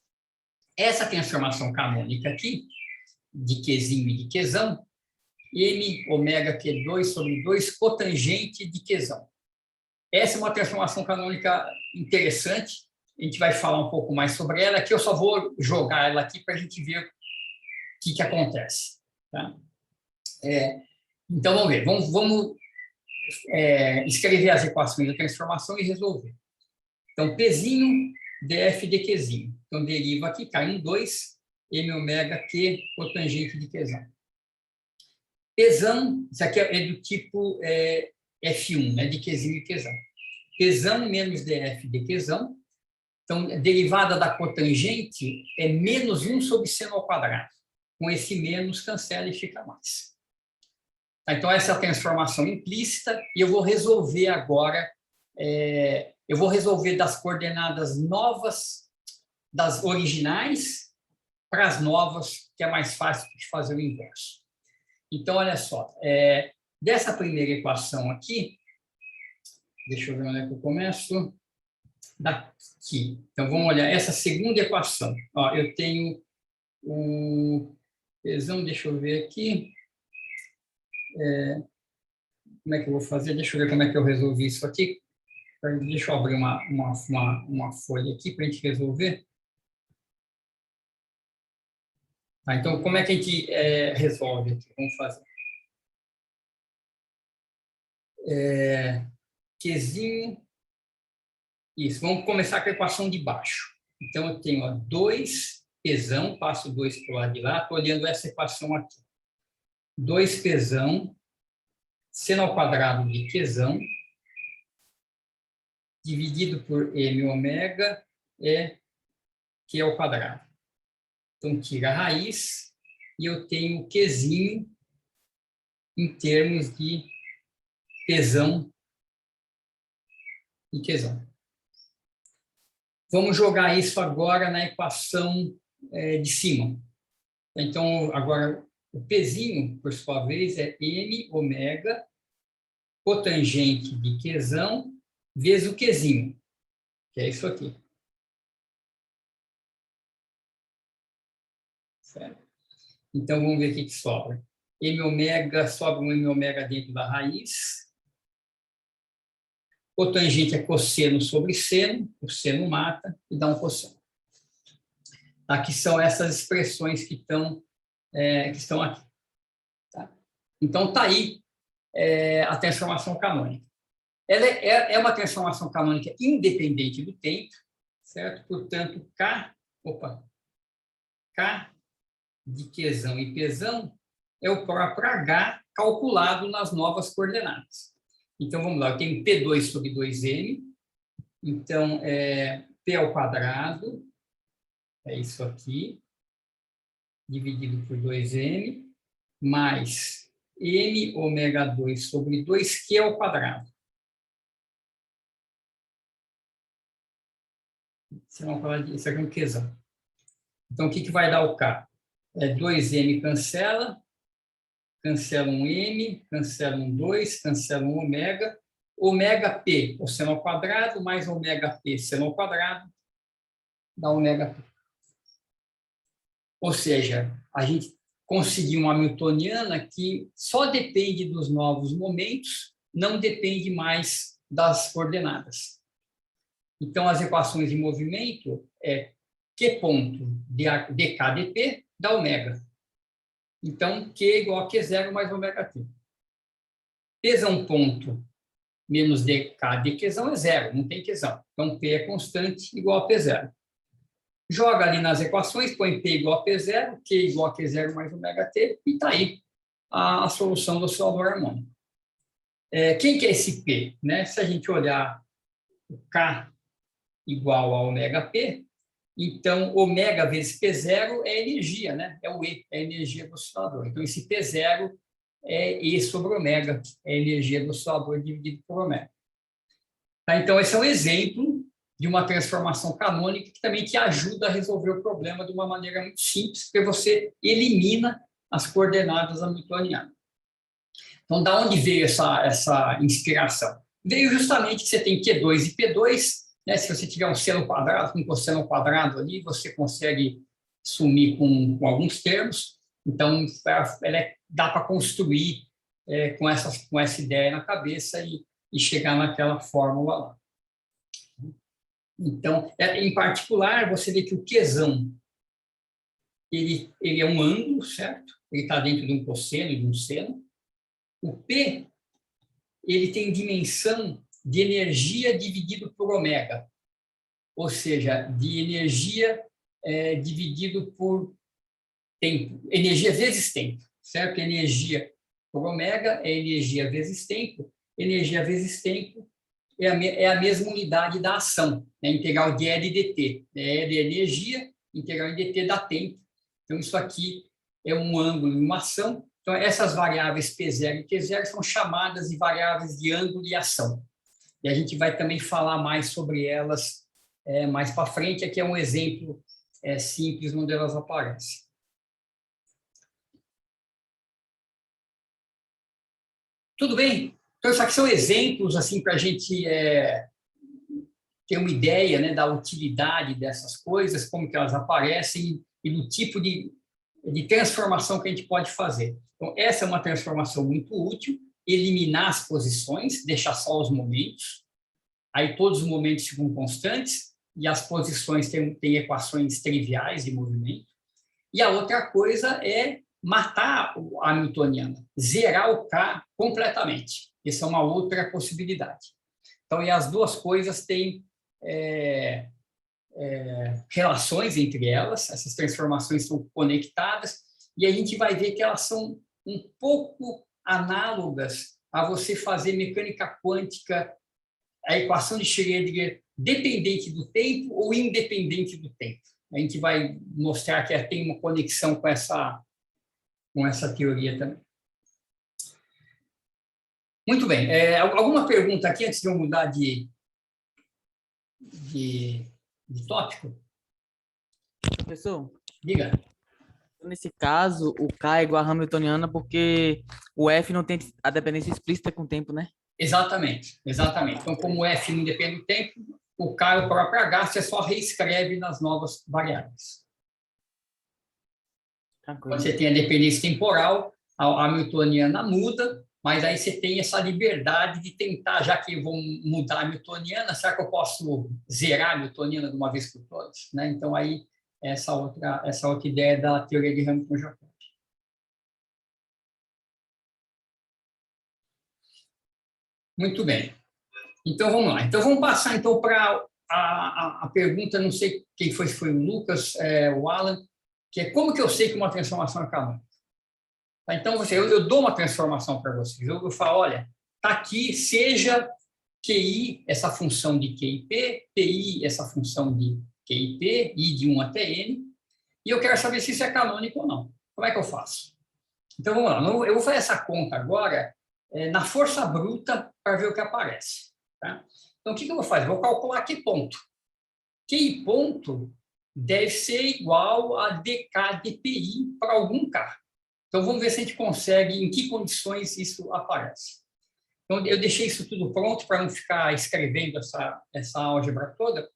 S1: essa transformação canônica aqui, de Qzinho e de Qzão, M ômega Q2 sobre 2 cotangente de Qzão. Essa é uma transformação canônica interessante, a gente vai falar um pouco mais sobre ela, aqui eu só vou jogar ela aqui para a gente ver o que acontece. Tá? Então, vamos ver, vamos escrever as equações da transformação e resolver. Então, Pzinho, df de Qzinho. Então, deriva aqui, cai em 2, M ômega Q cotangente de Qzão. Pzão, isso aqui é do tipo F1, né, de Qzinho e Qzão. Pzão menos df de Qzão. Então, a derivada da cotangente é menos 1 sobre seno ao quadrado. Com esse menos, cancela e fica mais. Então, essa é a transformação implícita, e eu vou resolver agora, eu vou resolver das coordenadas novas, das originais, para as novas, que é mais fácil de fazer o inverso. Então, olha só, dessa primeira equação aqui, deixa eu ver onde é que eu começo, daqui. Então, vamos olhar essa segunda equação. Eu tenho o Pzão, deixa eu ver aqui, como é que eu vou fazer? Deixa eu ver como é que eu resolvi isso aqui. Deixa eu abrir uma folha aqui para a gente resolver. Então, como é que a gente resolve aqui? Vamos fazer. Qzinho. Isso, vamos começar com a equação de baixo. Então, eu tenho 2 Pzão, passo 2 para o lado de lá, estou olhando essa equação aqui. 2 Pzão, seno ao quadrado de Qzão, dividido por M ômega, Q ao quadrado. Então, tira a raiz e eu tenho Qzinho em termos de Pzão e Qzão. Vamos jogar isso agora na equação de cima. Então, agora, o Pzinho, por sua vez, é M ômega cotangente de Qzão vezes o Qzinho, que é isso aqui. Certo? Então, vamos ver o que sobra. M ômega, sobra um M ômega dentro da raiz. Cotangente é cosseno sobre seno, o seno mata e dá um cosseno. Aqui são essas expressões que estão aqui. Tá? Então, está aí a transformação canônica. Ela é uma transformação canônica independente do tempo, certo? Portanto, K de Qzão e Pzão é o próprio H calculado nas novas coordenadas. Então, vamos lá, eu tenho P2 sobre 2M, então, P ao quadrado, é isso aqui, dividido por 2M, mais M ômega 2 sobre 2Q ao quadrado. Isso aqui é um Qzão. Então, o que vai dar o K? 2M cancela um M, cancela um 2, cancela um ômega, ômega P, o seno ao quadrado, mais ômega P, seno ao quadrado, dá ômega P. Ou seja, a gente conseguiu uma hamiltoniana que só depende dos novos momentos, não depende mais das coordenadas. Então, as equações de movimento é Q ponto dk dp dá ômega. Então, Q igual a Q0 mais ômega t. Pzão ponto menos dk de Qzão é zero, não tem Qzão. Então, P é constante igual a P0. Joga ali nas equações, põe P igual a P0, Q igual a Q0 mais ômega t, e está aí a solução do oscilador harmônico. Quem que é esse P? Né? Se a gente olhar o K igual a ômega P, então, ômega vezes P0 é energia, né? É o E, é a energia do oscilador. Então, esse P0 é E sobre ômega, é a energia do oscilador dividido por ômega. Tá? Então, esse é um exemplo de uma transformação canônica que também te ajuda a resolver o problema de uma maneira muito simples, porque você elimina as coordenadas hamiltonianas. Então, da onde veio essa inspiração? Veio justamente que você tem Q2 e P2, né? Se você tiver um seno quadrado, com um cosseno quadrado ali, você consegue sumir com alguns termos. Então, dá para construir com essa ideia na cabeça e chegar naquela fórmula lá. Então, em particular, você vê que o Qzão, ele é um ângulo, certo? Ele está dentro de um cosseno e de um seno. O P, ele tem dimensão de energia dividido por ômega, ou seja, de energia dividido por tempo, energia vezes tempo, certo? Energia por ômega é energia vezes tempo é a mesma unidade da ação, né? Integral de E de dt, E de energia, integral de dt dá tempo. Então, isso aqui é um ângulo e uma ação. Então, essas variáveis P0 e Q0 são chamadas de variáveis de ângulo e ação. E a gente vai também falar mais sobre elas mais para frente. Aqui é um exemplo simples onde elas aparecem. Tudo bem? Então, isso aqui são exemplos assim, para a gente ter uma ideia, né, da utilidade dessas coisas, como que elas aparecem e do tipo de transformação que a gente pode fazer. Então, essa é uma transformação muito útil, eliminar as posições, deixar só os momentos, aí todos os momentos ficam constantes e as posições têm equações triviais de movimento. E a outra coisa é matar a hamiltoniana, zerar o K completamente. Essa é uma outra possibilidade. Então, e as duas coisas têm relações entre elas, essas transformações são conectadas, e a gente vai ver que elas são um pouco análogas a você fazer mecânica quântica, a equação de Schrödinger dependente do tempo ou independente do tempo. A gente vai mostrar que tem uma conexão com essa teoria também. Muito bem. Alguma pergunta aqui antes de eu mudar de tópico?
S4: Professor,
S1: Diga.
S4: nesse caso, o K é igual a hamiltoniana porque o F não tem a dependência explícita com o tempo, né?
S1: Exatamente, exatamente. Então, como o F não depende do tempo, o K é o próprio H, você só reescreve nas novas variáveis.
S4: Tranquilo.
S1: Você tem a dependência temporal, a hamiltoniana muda, mas aí você tem essa liberdade de tentar, já que eu vou mudar a hamiltoniana, será que eu posso zerar a hamiltoniana de uma vez por todas? Né? Então, aí, essa outra ideia da teoria de Hamilton-Jacobi. Muito bem. Então, vamos lá. Então, vamos passar então, para a pergunta, não sei quem foi, se foi o Lucas, o Alan, que é como que eu sei que uma transformação é canônica? Tá? Então, eu dou uma transformação para vocês. Eu falo, olha, está aqui, seja QI, essa função de QIP, PI, essa função de QIP, I de 1 até N, e eu quero saber se isso é canônico ou não. Como é que eu faço? Então, vamos lá. Eu vou fazer essa conta agora na força bruta para ver o que aparece. Tá? Então, o que eu vou fazer? Vou calcular que ponto. QI ponto deve ser igual a dk dpi para algum K. Então, vamos ver se a gente consegue, em que condições isso aparece. Então, eu deixei isso tudo pronto para não ficar escrevendo essa álgebra toda,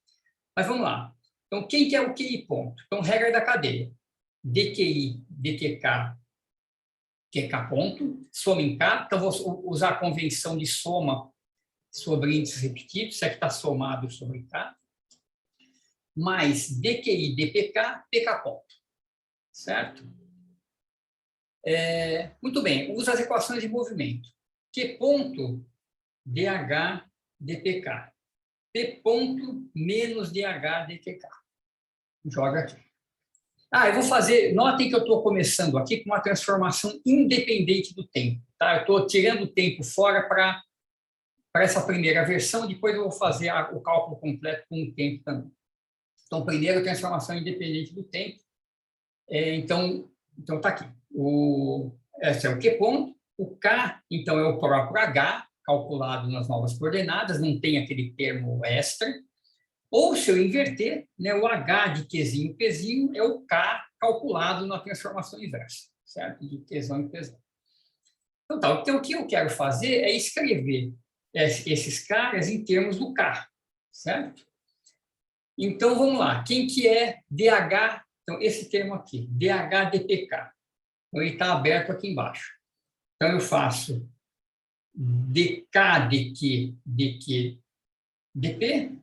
S1: mas vamos lá. Então, quem que é o QI ponto? Então, regra da cadeia. dqi, dqk, qk ponto, soma em K. Então, vou usar a convenção de soma sobre índices repetidos, isso aqui está somado sobre K, mais dqi, dpk, pk ponto. Certo? Muito bem, usa as equações de movimento. Q ponto, dh, dpk. P ponto menos dh, dqk. Joga aqui. Eu vou fazer, notem que eu estou começando aqui com uma transformação independente do tempo. Tá? Eu estou tirando o tempo fora para essa primeira versão, depois eu vou fazer o cálculo completo com o tempo também. Então, primeiro, transformação independente do tempo. Então está aqui. Esse é o Q ponto. O K, então, é o próprio H, calculado nas novas coordenadas, não tem aquele termo extra. Ou, se eu inverter, né, o H de Qzinho, Pzinho, é o K calculado na transformação inversa, certo? De Qzão em Pzão. Então, tá. Então, o que eu quero fazer é escrever esses caras em termos do K, certo? Então, vamos lá. Quem que é DH? Então, esse termo aqui, DH-DPK. Então, ele está aberto aqui embaixo. Então, eu faço DK, DQ, DQ, DP,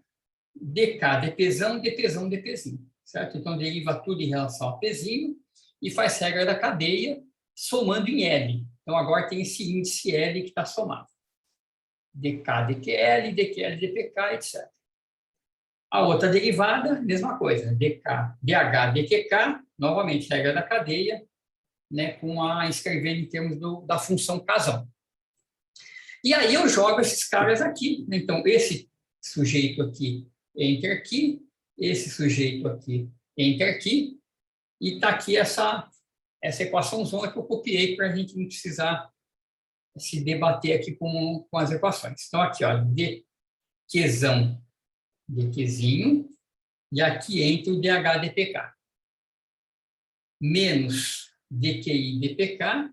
S1: DK, DPzão, DPzão, DPzinho. Certo? Então, deriva tudo em relação a Pzinho e faz regra da cadeia somando em L. Então, agora tem esse índice L que está somado. DK, DQL, DQL, DPK, etc. A outra derivada, mesma coisa, DH, DQK, novamente, regra da cadeia, né, escrevendo em termos da função casal. E aí eu jogo esses caras aqui. Né? Então, esse sujeito aqui, enter aqui, esse sujeito aqui, enter aqui, e está aqui essa equaçãozona que eu copiei para a gente não precisar se debater aqui com as equações. Então, aqui, ó, dqzão, dqzinho, e aqui entra o dH-dpk. Menos dqi-dpk,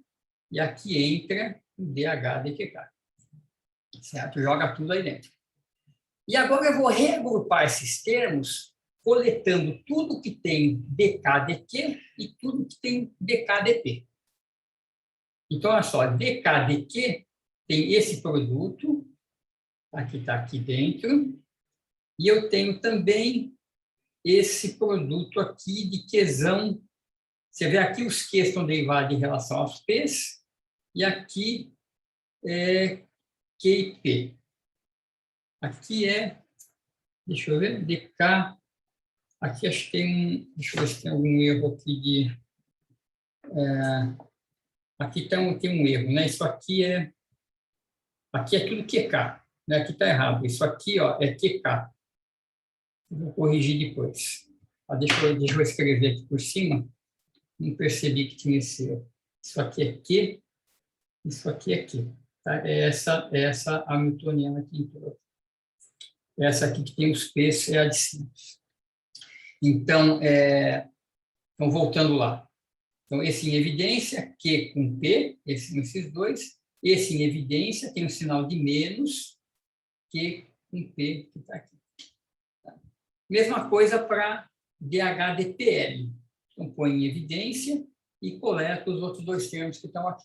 S1: e aqui entra o dH-dqk. Certo? Joga tudo aí dentro. E agora eu vou reagrupar esses termos, coletando tudo que tem dk-dq e tudo que tem dk-dp. Então, olha só, dk-dq tem esse produto, aqui está aqui dentro, e eu tenho também esse produto aqui de Qzão. Você vê aqui os Q estão derivados em relação aos P's, e aqui é Q e P. Aqui deixa eu ver, DK. Aqui acho que tem deixa eu ver se tem algum erro aqui aqui tem um erro, né? Isso aqui é tudo QK, né? Aqui está errado. Isso aqui, ó, é QK. Vou corrigir depois. Deixa eu escrever aqui por cima. Não percebi que tinha esse erro. Isso aqui é Q, isso aqui é Q. Tá? Essa hamiltoniana aqui entrou. Essa aqui que tem os P's é a de cima. Então, voltando lá. Então, esse em evidência, Q com P, esses dois. Esse em evidência tem um sinal de menos, Q com P, que está aqui. Tá? Mesma coisa para DH-DPL. Então, põe em evidência e coleta os outros dois termos que estão aqui.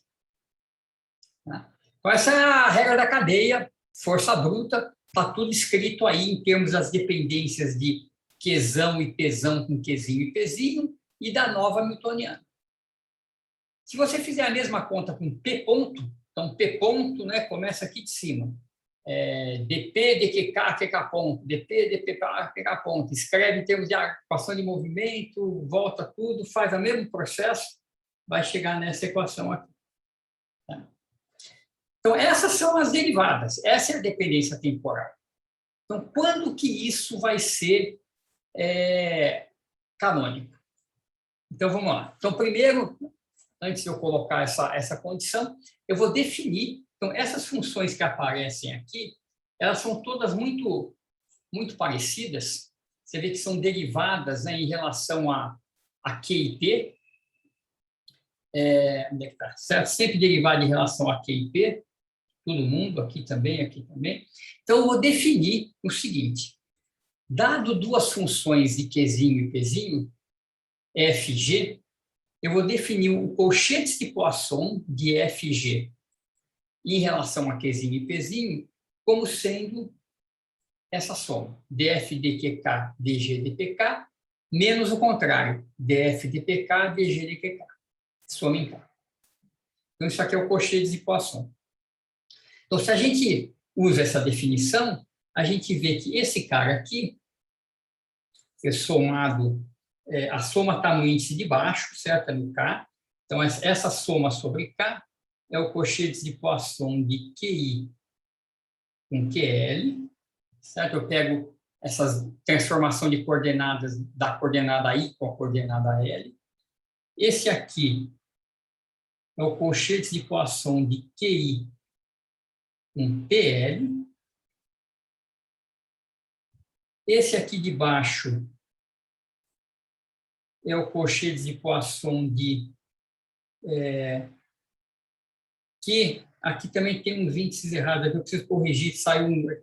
S1: Tá? Então, essa é a regra da cadeia, força bruta, está tudo escrito aí em termos das dependências de Qzão e Pzão com Qzinho e Pzinho e da nova hamiltoniana. Se você fizer a mesma conta com P ponto, então P ponto, né, começa aqui de cima. dP, dQk, QK ponto, dP, dPk, QK ponto. Escreve em termos de equação de movimento, volta tudo, faz o mesmo processo, vai chegar nessa equação aqui. Tá? Então, essas são as derivadas. Essa é a dependência temporal. Então, quando que isso vai ser canônico? Então, vamos lá. Então, primeiro, antes de eu colocar essa condição, eu vou definir. Então, essas funções que aparecem aqui, elas são todas muito, muito parecidas. Você vê que são derivadas, né, em relação a Q e P. Onde é que está? Certo? Sempre derivada em relação a Q e P. Todo mundo, aqui também, aqui também. Então, eu vou definir o seguinte. Dado duas funções de Qzinho e Pzinho, Fg, eu vou definir o colchetes de Poisson de Fg em relação a Qzinho e Pzinho como sendo essa soma, df dqk dg dpk, menos o contrário, df dpk dg dqk, soma em k. Então, isso aqui é o colchetes de Poisson. Então, se a gente usa essa definição, a gente vê que esse cara aqui, que é somado, a soma está no índice de baixo, certo? No K. Então, essa soma sobre K é o colchetes de Poisson de QI com QL, certo? Eu pego essa transformação de coordenadas da coordenada I com a coordenada L. Esse aqui é o colchetes de Poisson de QI com PL. Esse aqui de baixo é o colchetes de Poisson de Q. Aqui também tem uns índices errados, eu preciso corrigir,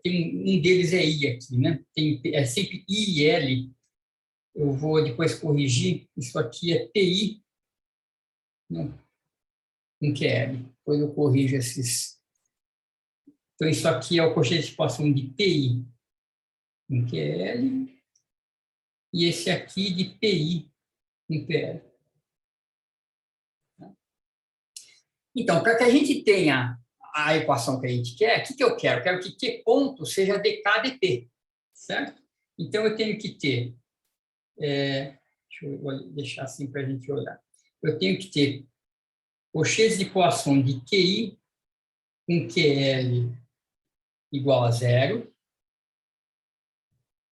S1: tem um deles é I aqui, né? É sempre I e L. Eu vou depois corrigir, isso aqui é PI, né? Com QL. Depois eu corrijo esses. Então, isso aqui é o colchete de Poisson de PI com QL, e esse aqui de PI com PL. Então, para que a gente tenha a equação que a gente quer, o que eu quero? Eu quero que Q ponto seja dk dp, certo? Então, eu tenho que ter, deixa eu deixar assim para a gente olhar, eu tenho que ter colchetes de Poisson de QI com QL igual a 0,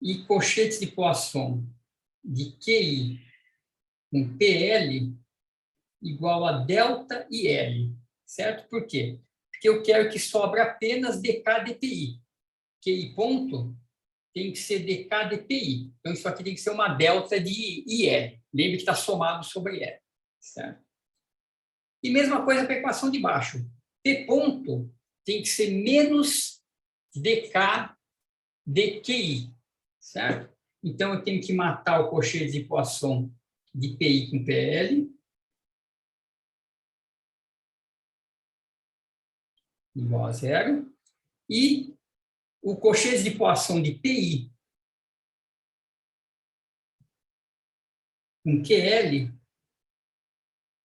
S1: e colchetes de Poisson de QI com PL igual a delta e L, certo? Por quê? Porque eu quero que sobre apenas dk dpi. QI ponto tem que ser dk dpi. Então, isso aqui tem que ser uma delta de IL. Lembre que está somado sobre L, certo? E mesma coisa para a equação de baixo. P ponto tem que ser menos dk dqi, certo? Então, eu tenho que matar o colchete de Poisson de PI com PL, igual a 0, e o colchete de Poisson de PI com QL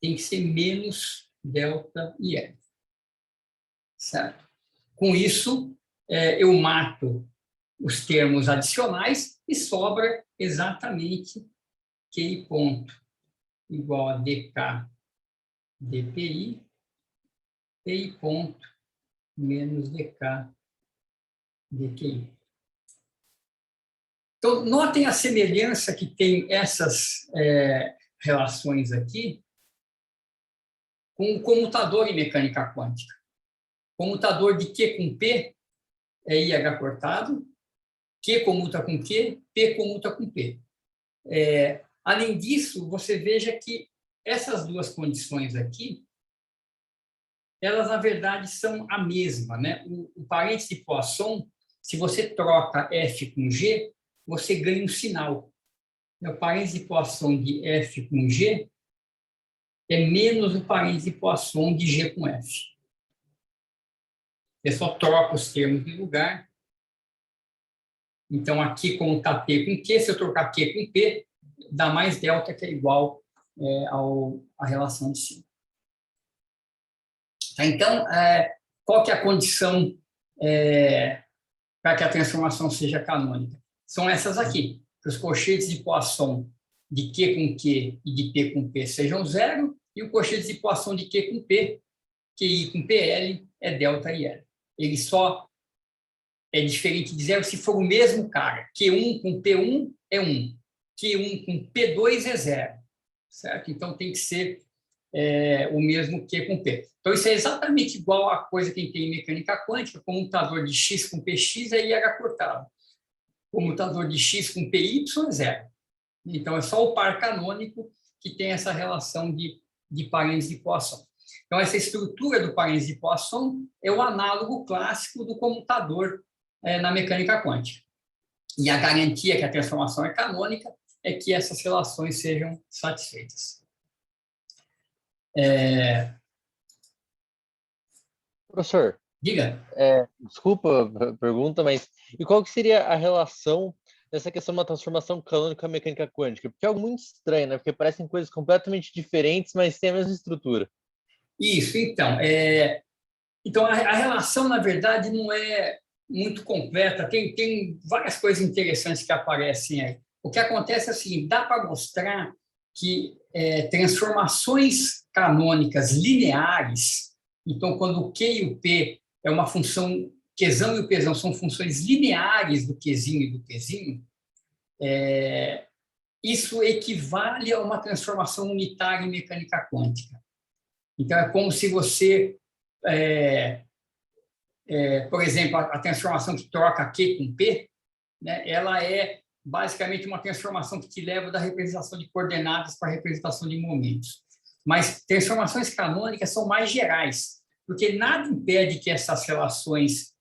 S1: tem que ser menos delta IL, certo? Com isso, eu mato os termos adicionais e sobra exatamente QI ponto igual a dk dpi, PI ponto menos dk dqi. Então, notem a semelhança que tem essas relações aqui com o comutador em mecânica quântica. Comutador de Q com P é IH cortado, Q comuta com Q, P comuta com P. Além disso, você veja que essas duas condições aqui, elas, na verdade, são a mesma, né? O parênteses de Poisson, se você troca F com G, você ganha um sinal. O parênteses de Poisson de F com G é menos o parênteses de Poisson de G com F. Você só troca os termos de lugar. Então, aqui, como está P com Q, se eu trocar Q com P, dá mais delta, que é igual à relação de cima. Tá? Então, qual que é a condição para que a transformação seja canônica? São essas aqui. Que os cochetes de Poisson de Q com Q e de P com P sejam zero, e o cochete de Poisson de Q com P, QI com PL, é delta IL. Ele só é diferente de zero se for o mesmo cara. Q1 com P1 é 1. Q1 com P2 é 0. Certo? Então, tem que ser o mesmo Q com P. Então, isso é exatamente igual à coisa que a gente tem em mecânica quântica. Comutador de X com PX é IH cortado. Comutador de X com PY é 0. Então, é só o par canônico que tem essa relação de parênteses de Poisson. Então, essa estrutura do parênteses de Poisson é o análogo clássico do comutador na mecânica quântica. E a garantia que a transformação é canônica é que essas relações sejam satisfeitas.
S5: Professor,
S1: Diga.
S5: Desculpa a pergunta, mas e qual que seria a relação dessa questão da transformação canônica com a mecânica quântica? Porque é algo muito estranho, né? Porque parecem coisas completamente diferentes, mas têm a mesma estrutura.
S1: Isso, então. Então, a relação, na verdade, não é muito completa. Tem várias coisas interessantes que aparecem aí. O que acontece é assim, dá para mostrar que transformações canônicas lineares, então, quando o Q e o P é uma função, Qzão e o Pzão são funções lineares do Qzinho e do Pzinho, isso equivale a uma transformação unitária em mecânica quântica. Então, é como se você, por exemplo, a transformação que troca Q com P, né, ela é basicamente uma transformação que te leva da representação de coordenadas para a representação de momentos. Mas transformações canônicas são mais gerais, porque nada impede que essas relações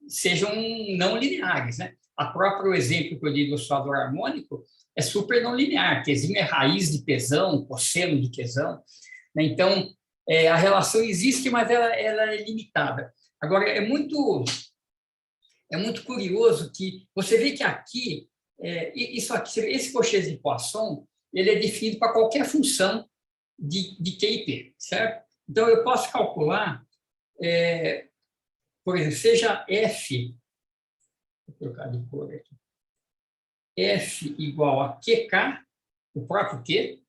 S1: sejam não lineares, né? A próprio exemplo que eu dei do oscilador harmônico é super não linear. Qzinho é raiz de Pzão, cosseno de Qzão. Né? Então, a relação existe, mas ela é limitada. Agora, é muito curioso que você vê que aqui, esse cochete de Poisson, ele é definido para qualquer função de Q e P, certo? Então, eu posso calcular, por exemplo, seja F, vou trocar de cor aqui, F igual a QK, o próprio Q,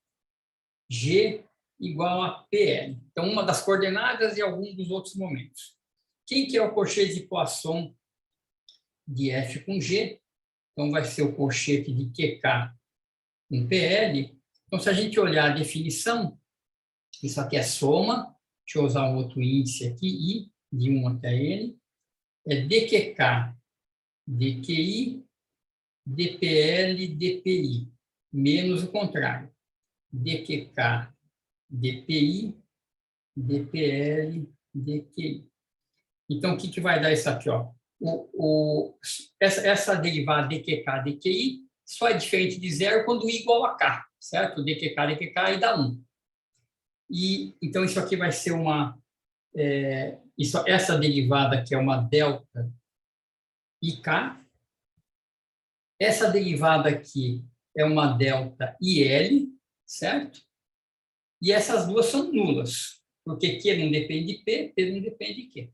S1: G igual a PL. Então, uma das coordenadas e algum dos outros momentos. Quem que é o cochete de Poisson de F com G? Então, vai ser o cochete de QK com PL. Então, se a gente olhar a definição, isso aqui é soma, deixa eu usar um outro índice aqui, I, de 1 até N, é dQK, dQI, dPL, dPI, menos o contrário, dQK, dPI, dPL, dQI. Então, o que vai dar isso aqui? Ó? Essa derivada dQK, dQI só é diferente de zero quando I igual a K, certo? dQK, dQK e dá 1. E, então, isso aqui vai ser essa derivada aqui é uma delta IK. Essa derivada aqui é uma delta IL, certo? E essas duas são nulas, porque Q não depende de P, P não depende de Q.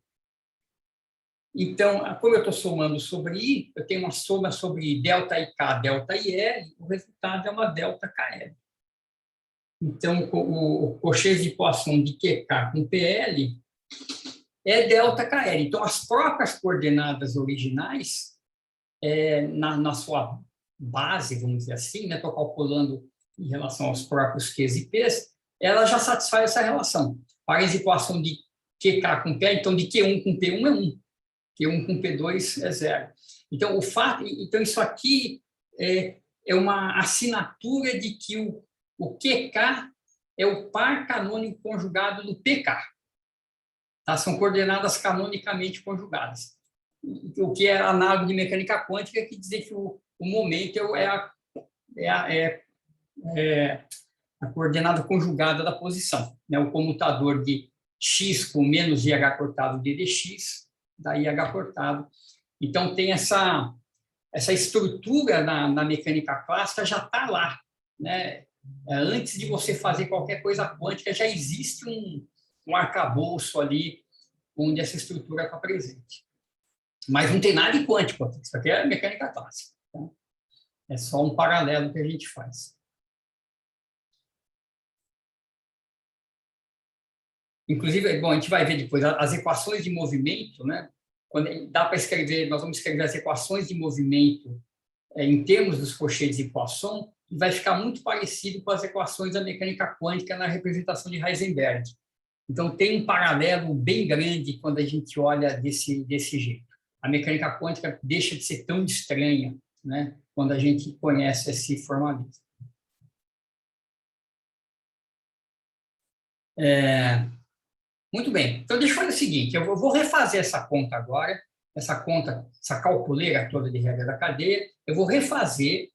S1: Então, como eu estou somando sobre I, eu tenho uma soma sobre delta IK, delta IL, o resultado é uma delta KL. Então, o cochete de Poisson de QK com PL é delta KL. Então, as próprias coordenadas originais, na sua base, vamos dizer assim, estou calculando em relação aos próprios Qs e Ps, ela já satisfaz essa relação. Parênteses de Poisson de QK com P, então de Q1 com P1 é 1, Q1 com P2 é 0. Então, então isso aqui é uma assinatura de que o QK é o par canônico conjugado do PK. Tá? São coordenadas canonicamente conjugadas. O que é análogo de mecânica quântica, que dizer que o momento é a coordenada conjugada da posição, né? O comutador de x com menos IH cortado d dx, da IH cortado. Então, tem essa estrutura na mecânica clássica, já está lá, né? Antes de você fazer qualquer coisa quântica, já existe um arcabouço ali onde essa estrutura está presente. Mas não tem nada de quântico aqui, isso aqui é mecânica clássica. Tá? É só um paralelo que a gente faz. Inclusive, bom, a gente vai ver depois as equações de movimento, né? Quando dá para escrever, nós vamos escrever as equações de movimento em termos dos cochetes de Poisson, e vai ficar muito parecido com as equações da mecânica quântica na representação de Heisenberg. Então, tem um paralelo bem grande quando a gente olha desse jeito. A mecânica quântica deixa de ser tão estranha, né, quando a gente conhece esse formalismo. Muito bem. Então, deixa eu fazer o seguinte, eu vou refazer essa conta agora, essa calculeira toda de regra da cadeia, eu vou refazer,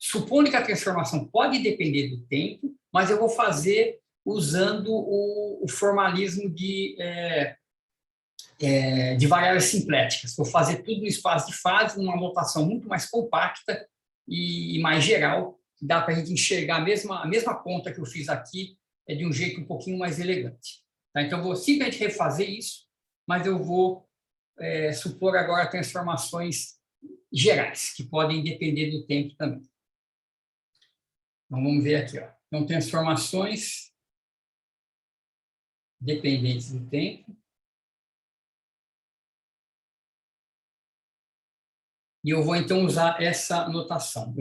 S1: supondo que a transformação pode depender do tempo, mas eu vou fazer usando o formalismo de variáveis simpléticas. Vou fazer tudo no espaço de fase, numa notação muito mais compacta e mais geral, que dá para a gente enxergar a mesma conta que eu fiz aqui, de um jeito um pouquinho mais elegante. Tá? Então, eu vou simplesmente refazer isso, mas eu vou supor agora transformações gerais, que podem depender do tempo também. Então, vamos ver aqui. Ó. Então, transformações dependentes do tempo. E eu vou, então, usar essa notação.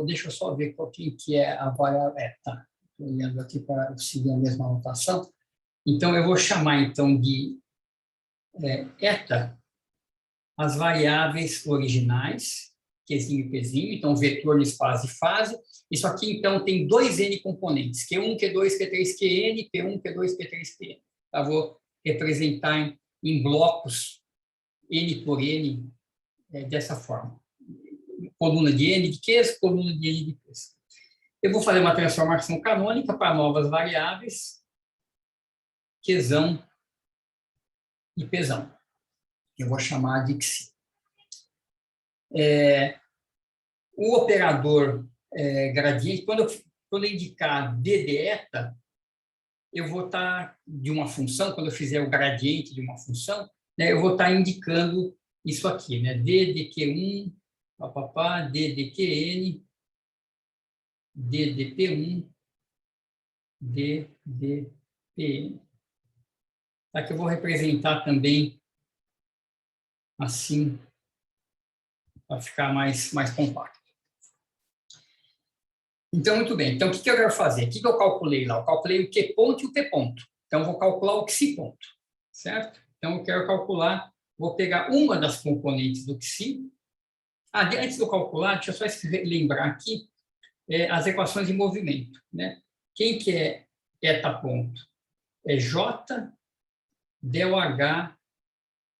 S1: Deixa eu só ver qual que é a variável. Tá. Estou olhando aqui para seguir a mesma notação. Então, eu vou chamar, então, de eta as variáveis originais, Qzinho e Pzinho, então, vetor no espaço de fase. Isso aqui, então, tem 2n componentes, Q1, Q2, Q3, Qn, P1, P2, P3, Pn. Eu vou representar em blocos n por n dessa forma. Coluna de n de Qs, coluna de n de Ps. Eu vou fazer uma transformação canônica para novas variáveis, Qzão e Pzão. Eu vou chamar de Xi. O operador gradiente, quando eu indicar d de eta, eu vou estar de uma função, quando eu fizer o gradiente de uma função, né, eu vou estar indicando isso aqui, né, d de Q1, d de Qn, d de P1, d de Pn. Aqui eu vou representar também assim, para ficar mais compacto. Então, muito bem. Então, o que eu quero fazer? O que eu calculei lá? Eu calculei o Q ponto e o P ponto. Então, eu vou calcular o Xi ponto, certo? Então, eu quero calcular, vou pegar uma das componentes do Xi. Antes de eu calcular, deixa eu só lembrar aqui as equações de movimento, né? Quem que é eta ponto? É J del H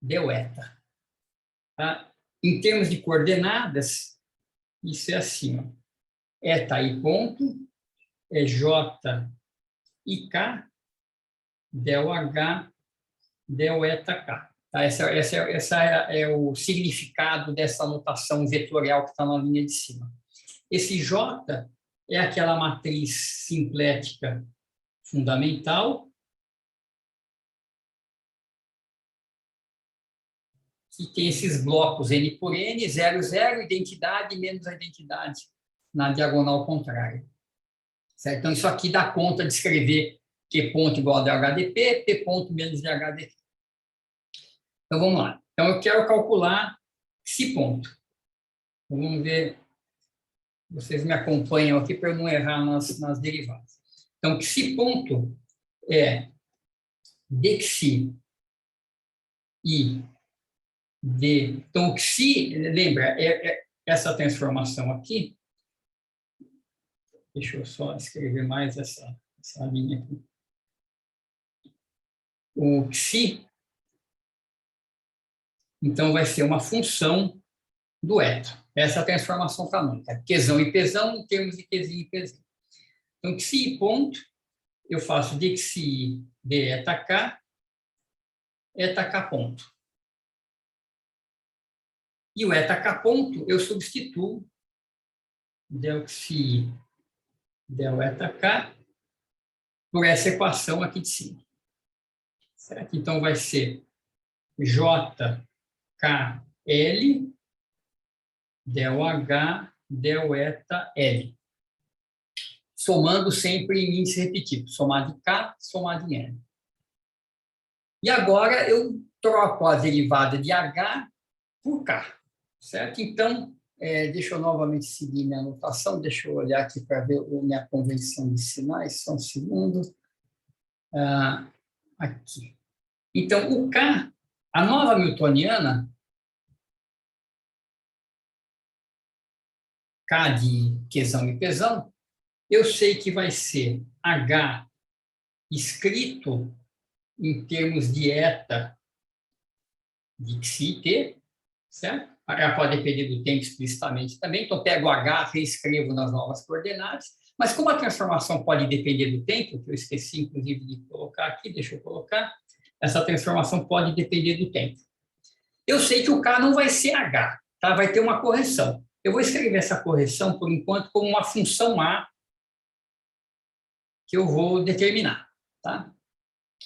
S1: del eta. Tá? Em termos de coordenadas, isso é assim, ó. Eta I ponto é J I K del H del eta K. Tá? Essa é o significado dessa notação vetorial que está na linha de cima. Esse J é aquela matriz simplética fundamental que tem esses blocos N por N, 0, 0, identidade menos a identidade na diagonal contrária. Certo? Então, isso aqui dá conta de escrever Q ponto igual a DHDP, P ponto menos DHDP. Então, vamos lá. Então, eu quero calcular Xi ponto. Então, vamos ver. Vocês me acompanham aqui para eu não errar nas derivadas. Então, Xi ponto é dxi e d. Então, o xi, lembra, essa transformação aqui. Deixa eu só escrever mais essa linha aqui. O xi, então, vai ser uma função do eta. Essa é a transformação canônica. Qzão e pzão em termos de qzinho e pzão. Então, xi ponto, eu faço dxi de eta k ponto. E o eta k ponto, eu substituo del xi del eta k por essa equação aqui de cima. Certo? Então, vai ser JKL del H del eta L. Somando sempre em índice repetido. Somado em K, somado em L. E agora eu troco a derivada de H por K. Certo? Então, deixa eu novamente seguir minha anotação. Deixa eu olhar aqui para ver a minha convenção de sinais. Só um segundo. Aqui. Então, o K, a nova newtoniana, K de Qzão e Pzão, eu sei que vai ser H escrito em termos de eta de xi e t, certo? H pode depender do tempo explicitamente também, então pego o H, reescrevo nas novas coordenadas, mas como a transformação pode depender do tempo, que eu esqueci inclusive de colocar aqui, deixa eu colocar, essa transformação pode depender do tempo. Eu sei que o K não vai ser H, tá? Vai ter uma correção. Eu vou escrever essa correção, por enquanto, como uma função A que eu vou determinar. Tá?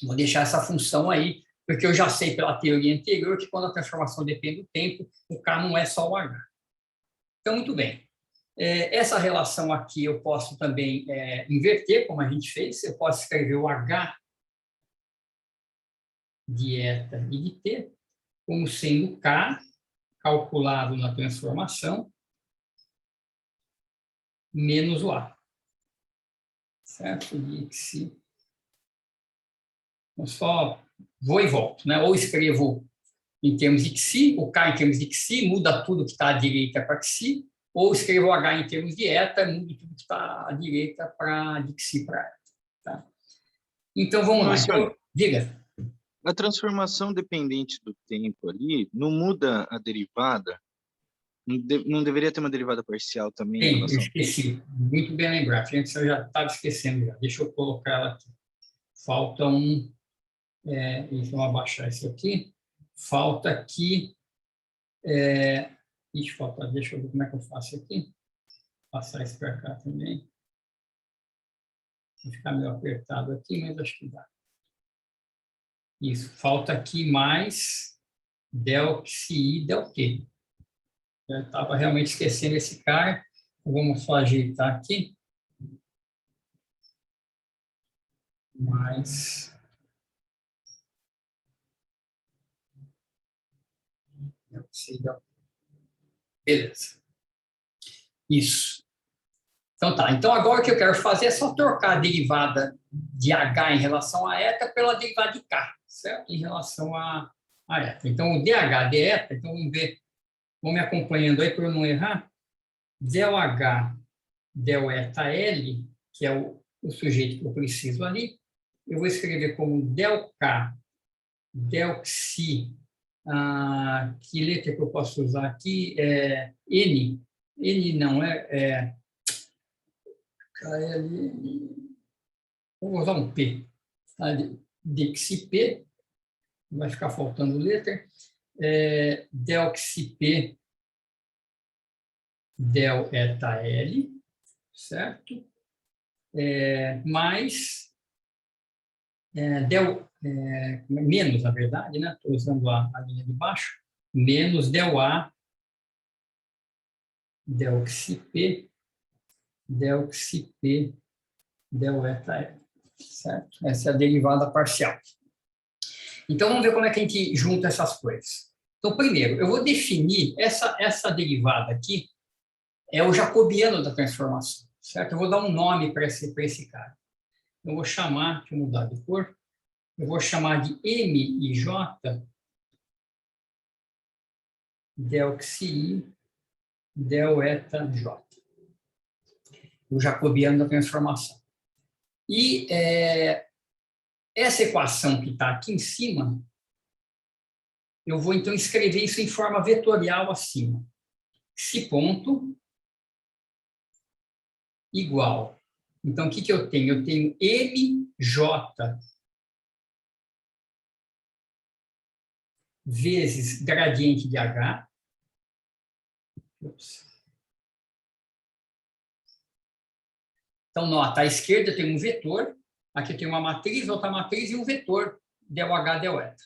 S1: Vou deixar essa função aí, porque eu já sei pela teoria anterior que quando a transformação depende do tempo, o K não é só o H. Então, muito bem. Essa relação aqui eu posso também inverter, como a gente fez. Eu posso escrever o H de eta e de t como sendo K, calculado na transformação, menos o A. Certo? Então, só vou e volto, né? Ou escrevo em termos de xi, o K em termos de xi, muda tudo que está à direita para xi, ou escrevo o H em termos de eta, muda tudo que está à direita para de xi para eta. Tá? Então, vamos lá. Então, diga.
S3: A transformação dependente do tempo ali não muda a derivada? Não deveria ter uma derivada parcial também?
S1: Tem, eu esqueci. Muito bem lembrado. Gente, eu já estava esquecendo. Já. Deixa eu colocar ela aqui. Falta um... então, abaixar isso aqui. Falta aqui... falta, deixa eu ver como é que eu faço aqui. Passar isso para cá também. Vai ficar meio apertado aqui, mas acho que dá. Isso, falta aqui mais del xi, del t. Eu estava realmente esquecendo esse cara. Vamos só ajeitar aqui. Mais del xi, del t. Beleza. Isso. Então tá. Então agora o que eu quero fazer é só trocar a derivada de H em relação a eta pela derivada de K, certo? Em relação a eta. Então o dH de eta, então vamos ver, vão me acompanhando aí para eu não errar. Del H del eta L, que é o sujeito que eu preciso ali, eu vou escrever como del K del xi, que letra que eu posso usar aqui? N. N não, KL, vou usar um P, tá? Dxi P, vai ficar faltando letra, del xi P del eta L, certo? Mais menos, na verdade, né? Estou usando a linha de baixo, menos del A del xi P del xi P del eta L, certo? Essa é a derivada parcial. Então, vamos ver como é que a gente junta essas coisas. Então, primeiro, eu vou definir essa derivada aqui, é o jacobiano da transformação, certo? Eu vou dar um nome para esse cara. Eu vou chamar, deixa eu mudar de cor, eu vou chamar de M e J, del xi, del eta J. O jacobiano da transformação. E essa equação que está aqui em cima, eu vou, então, escrever isso em forma vetorial acima. Xi ponto igual. Então, o que eu tenho? Eu tenho MJ vezes gradiente de H. Então, nota, à esquerda eu tenho um vetor, aqui eu tenho uma matriz, outra matriz e um vetor, del H, del eta.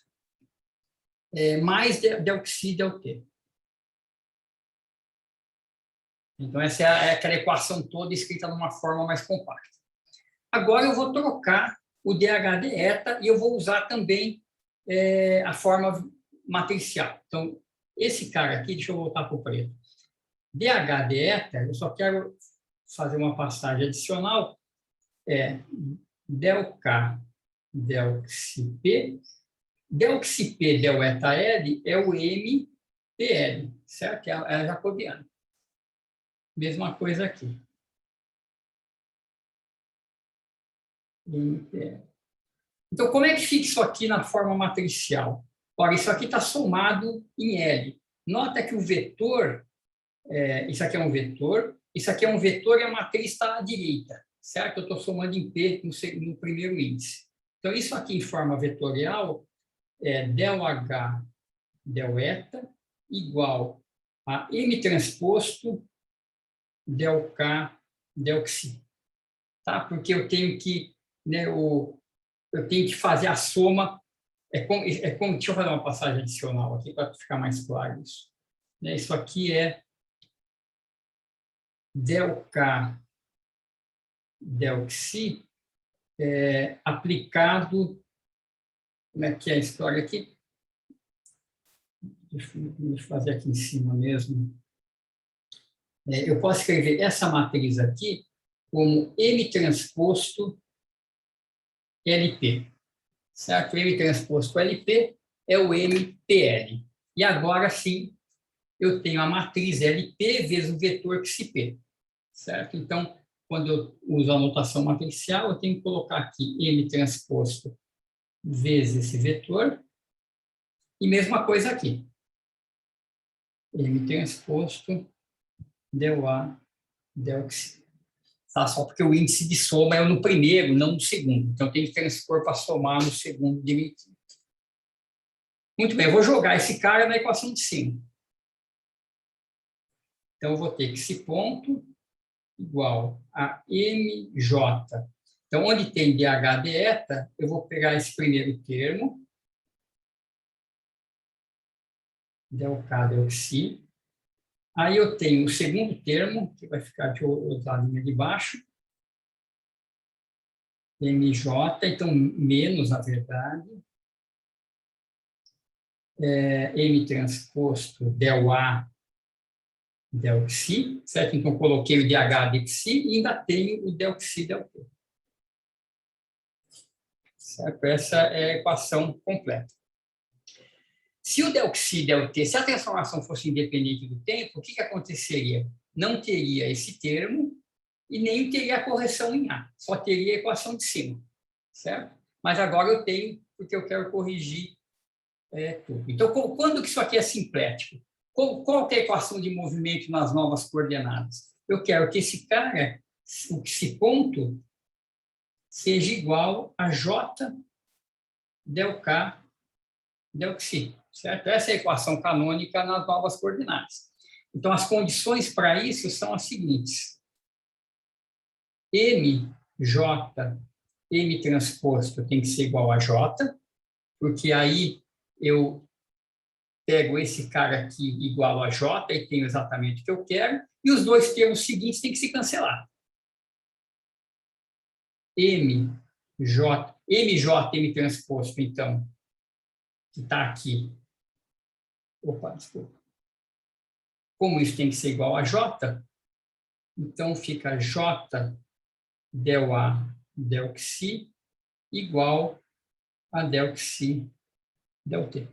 S1: Mais del xi, del t. Então, essa é aquela equação toda escrita numa forma mais compacta. Agora, eu vou trocar o dH de eta e eu vou usar também a forma matricial. Então, esse cara aqui, deixa eu voltar para o preto. dH de eta, eu só quero fazer uma passagem adicional, del K, del xi P. Del xi P, del eta L é o MPL, certo? É a jacobiana. Mesma coisa aqui. Então, como é que fica isso aqui na forma matricial? Ora, isso aqui está somado em L. Nota que o vetor, isso aqui é um vetor, isso aqui é um vetor e a matriz está à direita, certo? Eu estou somando em P no primeiro índice. Então, isso aqui em forma vetorial é del H, del eta, igual a M transposto del K, del xi. Tá? Porque eu tenho que, eu tenho que fazer a soma. Deixa eu fazer uma passagem adicional aqui para ficar mais claro isso. Isso aqui é del K, del xi, aplicado. Como é que é a história aqui? Deixa eu fazer aqui em cima mesmo. Eu posso escrever essa matriz aqui como M transposto LP. Certo? M transposto LP é o MPL. E agora sim, eu tenho a matriz LP vezes o vetor XP. Certo? Então, quando eu uso a notação matricial, eu tenho que colocar aqui M transposto vezes esse vetor. E mesma coisa aqui. M transposto del A, del xi. Tá? Só porque o índice de soma é no primeiro, não no segundo. Então, eu tenho que transpor para somar no segundo diminutivo. Muito bem, eu vou jogar esse cara na equação de cima. Então, eu vou ter que esse ponto igual a MJ. Então, onde tem dH de eta, eu vou pegar esse primeiro termo, del K, del xi. Aí eu tenho o segundo termo, que vai ficar de outra linha de baixo, MJ, então menos, na verdade, M transposto del A, del xi, certo? Então, coloquei o dH de xi e ainda tenho o del xi, del t. Certo? Essa é a equação completa. Se o del xi, del t, se a transformação fosse independente do tempo, o que aconteceria? Não teria esse termo e nem teria a correção em A, só teria a equação de cima, certo? Mas agora eu tenho, porque eu quero corrigir tudo. Então, quando que isso aqui é simplético? Qual que é a equação de movimento nas novas coordenadas? Eu quero que esse cara, esse ponto, seja igual a J del K del xi. Certo? Essa é a equação canônica nas novas coordenadas. Então, as condições para isso são as seguintes. M transposto tem que ser igual a J, porque aí eu pego esse cara aqui igual a J e tenho exatamente o que eu quero, e os dois termos seguintes têm que se cancelar. M transposto, então, que está aqui. Opa, desculpa. Como isso tem que ser igual a J, então fica J del A del xi igual adeoxi-delta.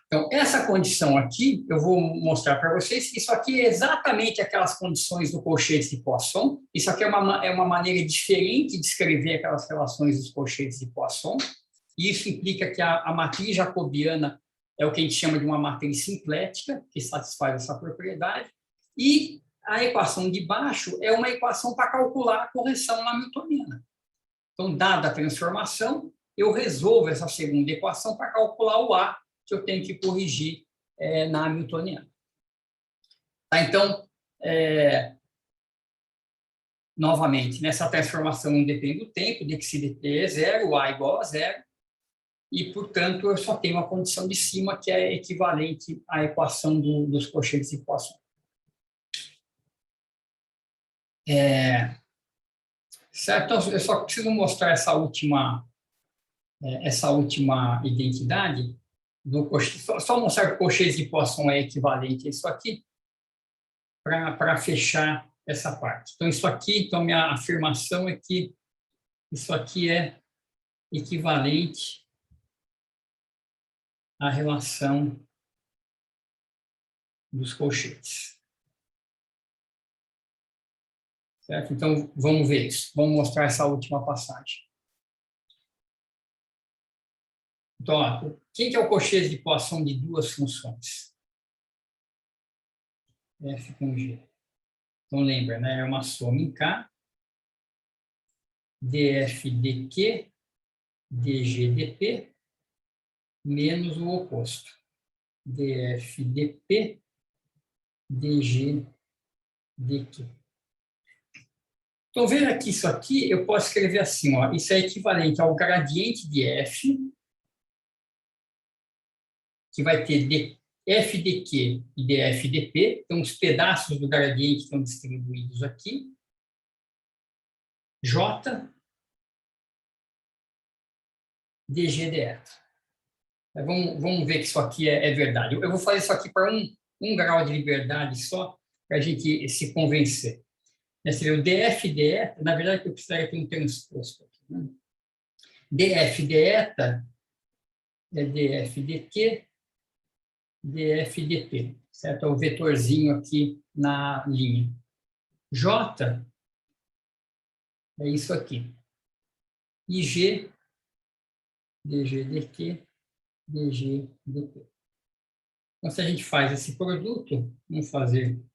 S1: Então, essa condição aqui, eu vou mostrar para vocês, isso aqui é exatamente aquelas condições do colchete de Poisson. Isso aqui é uma maneira diferente de escrever aquelas relações dos colchetes de Poisson. Isso implica que a matriz jacobiana é o que a gente chama de uma matriz simplética, que satisfaz essa propriedade. E a equação de baixo é uma equação para calcular a correção hamiltoniana. Então, dada a transformação, eu resolvo essa segunda equação para calcular o A, que eu tenho que corrigir na hamiltoniana. Tá, então, novamente, nessa transformação não depende do tempo, dxdt é zero, o A igual a zero, e, portanto, eu só tenho uma condição de cima que é equivalente à equação dos colchetes de Poisson. Certo? Então, eu só preciso mostrar essa última identidade do colchete, só mostrar que o colchete de Poisson é equivalente a isso aqui, para fechar essa parte. Então, isso aqui, então, minha afirmação é que isso aqui é equivalente à relação dos colchetes. Certo? Então, vamos ver isso. Vamos mostrar essa última passagem. Então, ó, quem que é o colchete de Poisson de duas funções? F com G. Então, lembra, né? É uma soma em K, df dq, dg dp, menos o oposto, df dp, dg dq. Então, vendo aqui isso aqui, eu posso escrever assim, ó, isso é equivalente ao gradiente de f, que vai ter f dq e df dp, então os pedaços do gradiente estão distribuídos aqui, j dg df. Vamos ver que isso aqui é verdade. Eu vou fazer isso aqui para um grau de liberdade só, para a gente se convencer. O df deta, na verdade, eu precisaria ter um transposto aqui. Né? df deta é df dq, df dp, certo? É o vetorzinho aqui na linha. J é isso aqui. E G, dg dq, dg dp. Então, se a gente faz esse produto, vamos fazer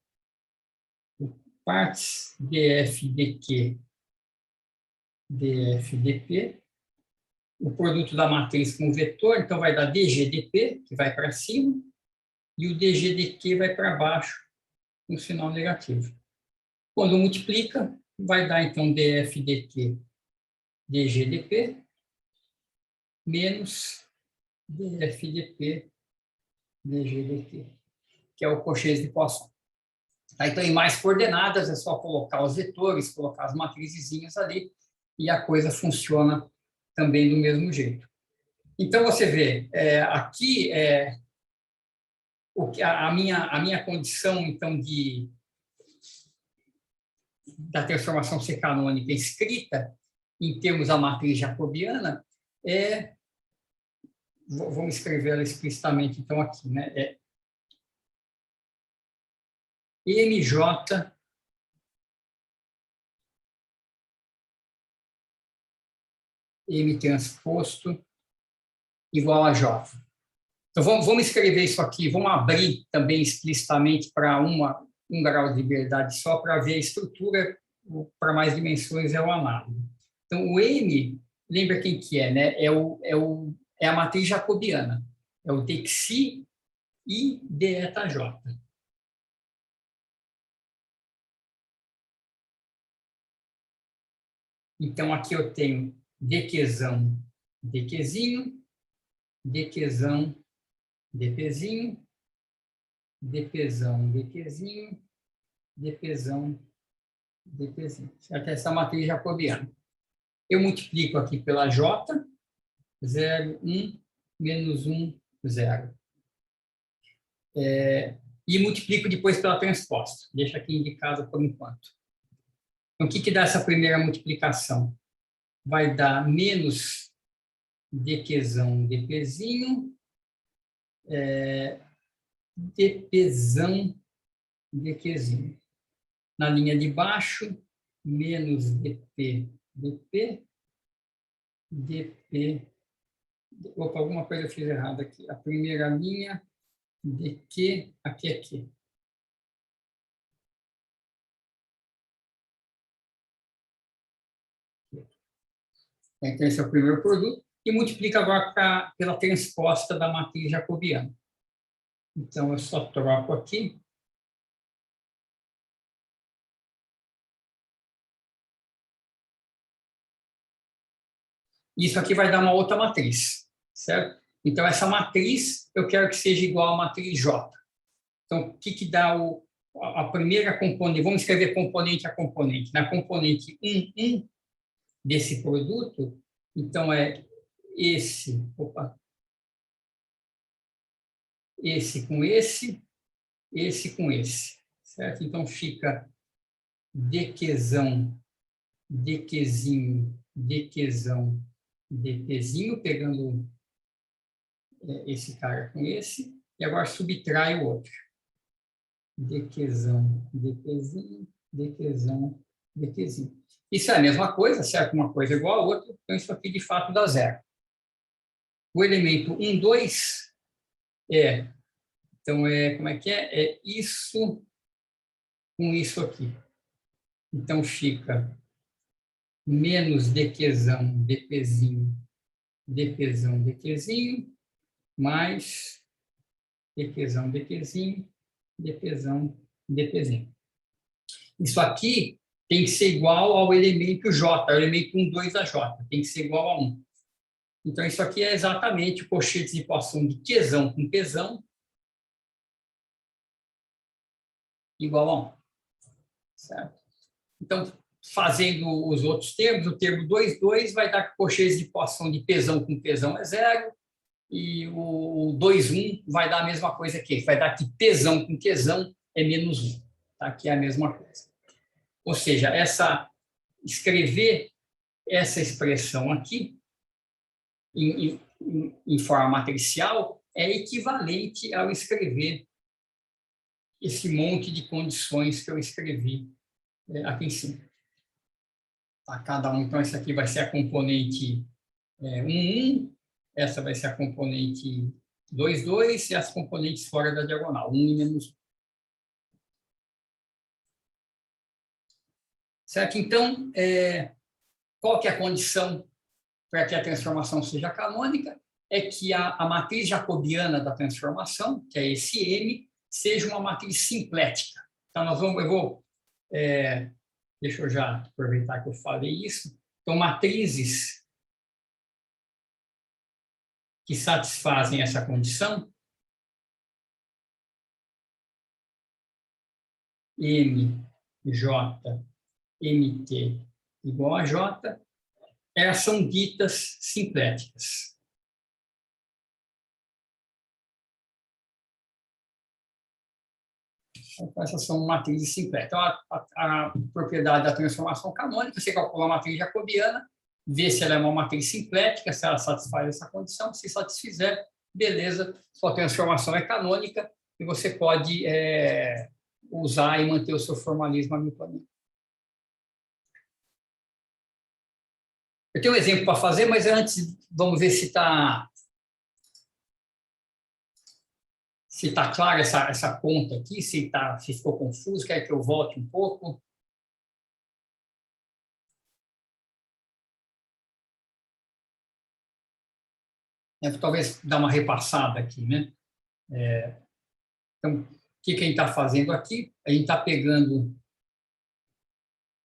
S1: partes df dq, df dp, o produto da matriz com o vetor, então vai dar dg dp, que vai para cima, e o dg dq vai para baixo, com sinal negativo. Quando multiplica, vai dar, então, df dq, dg dp, menos df dp, dg dq, que é o colchete de Poisson. Tá, então, em mais coordenadas, é só colocar os vetores, colocar as matrizezinhas ali, e a coisa funciona também do mesmo jeito. Então, você vê, aqui, a minha condição, então, da transformação ser canônica escrita, em termos da matriz jacobiana, vamos escrever ela explicitamente, então, aqui, né? MJ M transposto igual a J. Então, vamos escrever isso aqui, vamos abrir também explicitamente para um grau de liberdade só, para ver a estrutura, para mais dimensões é o análogo. Então, o M, lembra quem que é, né? É a matriz jacobiana, é o dxi e deta J. Então, aqui eu tenho dqzão, dqzinho, dqzão, dpzinho, dpzão, dqzinho, dpzão, dpzinho. Certo? Essa é a matriz jacobiana. Eu multiplico aqui pela J, 0, 1, menos 1, 0. E multiplico depois pela transposta. Deixa aqui indicado por enquanto. Então, o que dá essa primeira multiplicação? Vai dar menos dqzão, dpzinho, dpzão, dqzinho. Na linha de baixo, menos dp, dp, dp. Opa, alguma coisa eu fiz errada aqui. A primeira linha, dq, aqui é q. Então, esse é o primeiro produto. E multiplica agora pela transposta da matriz jacobiana. Então, eu só troco aqui. Isso aqui vai dar uma outra matriz, certo? Então, essa matriz, eu quero que seja igual à matriz J. Então, o que dá a primeira componente? Vamos escrever componente a componente. Na componente 1 desse produto, então, é esse com esse com esse, certo? Então, fica dqzão, dqzinho, dqzão, dpzinho, pegando esse cara com esse, e agora subtrai o outro. Dqzão, dpzinho, dqzão, dqzinho. Isso é a mesma coisa, certo? Uma coisa igual a outra, então isso aqui de fato dá zero. O elemento 1, 2 então como é que é? É isso com isso aqui. Então fica menos dqzão, dpzinho, dpzão, dqzinho, mais dqzão, dqzinho, dpzão, dpzinho. Isso aqui tem que ser igual ao elemento J, ao elemento 1, 2 da J, tem que ser igual a 1. Então, isso aqui é exatamente o cochete de equação de Qzão com Pzão igual a 1. Certo? Então, fazendo os outros termos, o termo 2, 2 vai dar que o cochete de equação de Pzão com Pzão é 0, e o 2, 1 vai dar a mesma coisa aqui, vai dar que Pzão com Qzão é menos 1. Tá? Que é a mesma coisa. Ou seja, escrever essa expressão aqui em forma matricial é equivalente ao escrever esse monte de condições que eu escrevi aqui em cima. Tá? Cada um, então, essa aqui vai ser a componente 1, 1, essa vai ser a componente 2, 2 e as componentes fora da diagonal, 1 e menos 1. Certo? Então, qual que é a condição para que a transformação seja canônica? É que a matriz jacobiana da transformação, que é esse M, seja uma matriz simplética. Então, deixa eu já aproveitar que eu falei isso. Então, matrizes que satisfazem essa condição, M, J, MT igual a J, elas são ditas simpléticas. Então, essas são matrizes simpléticas. Então, a propriedade da transformação canônica, você calcula a matriz jacobiana, vê se ela é uma matriz simplética, se ela satisfaz essa condição. Se satisfizer, beleza, sua transformação é canônica e você pode usar e manter o seu formalismo hamiltoniano. Eu tenho um exemplo para fazer, mas antes vamos ver se está clara essa conta aqui, se ficou confuso, quer que eu volte um pouco. Talvez dar uma repassada aqui, né? Então, o que a gente está fazendo aqui? A gente está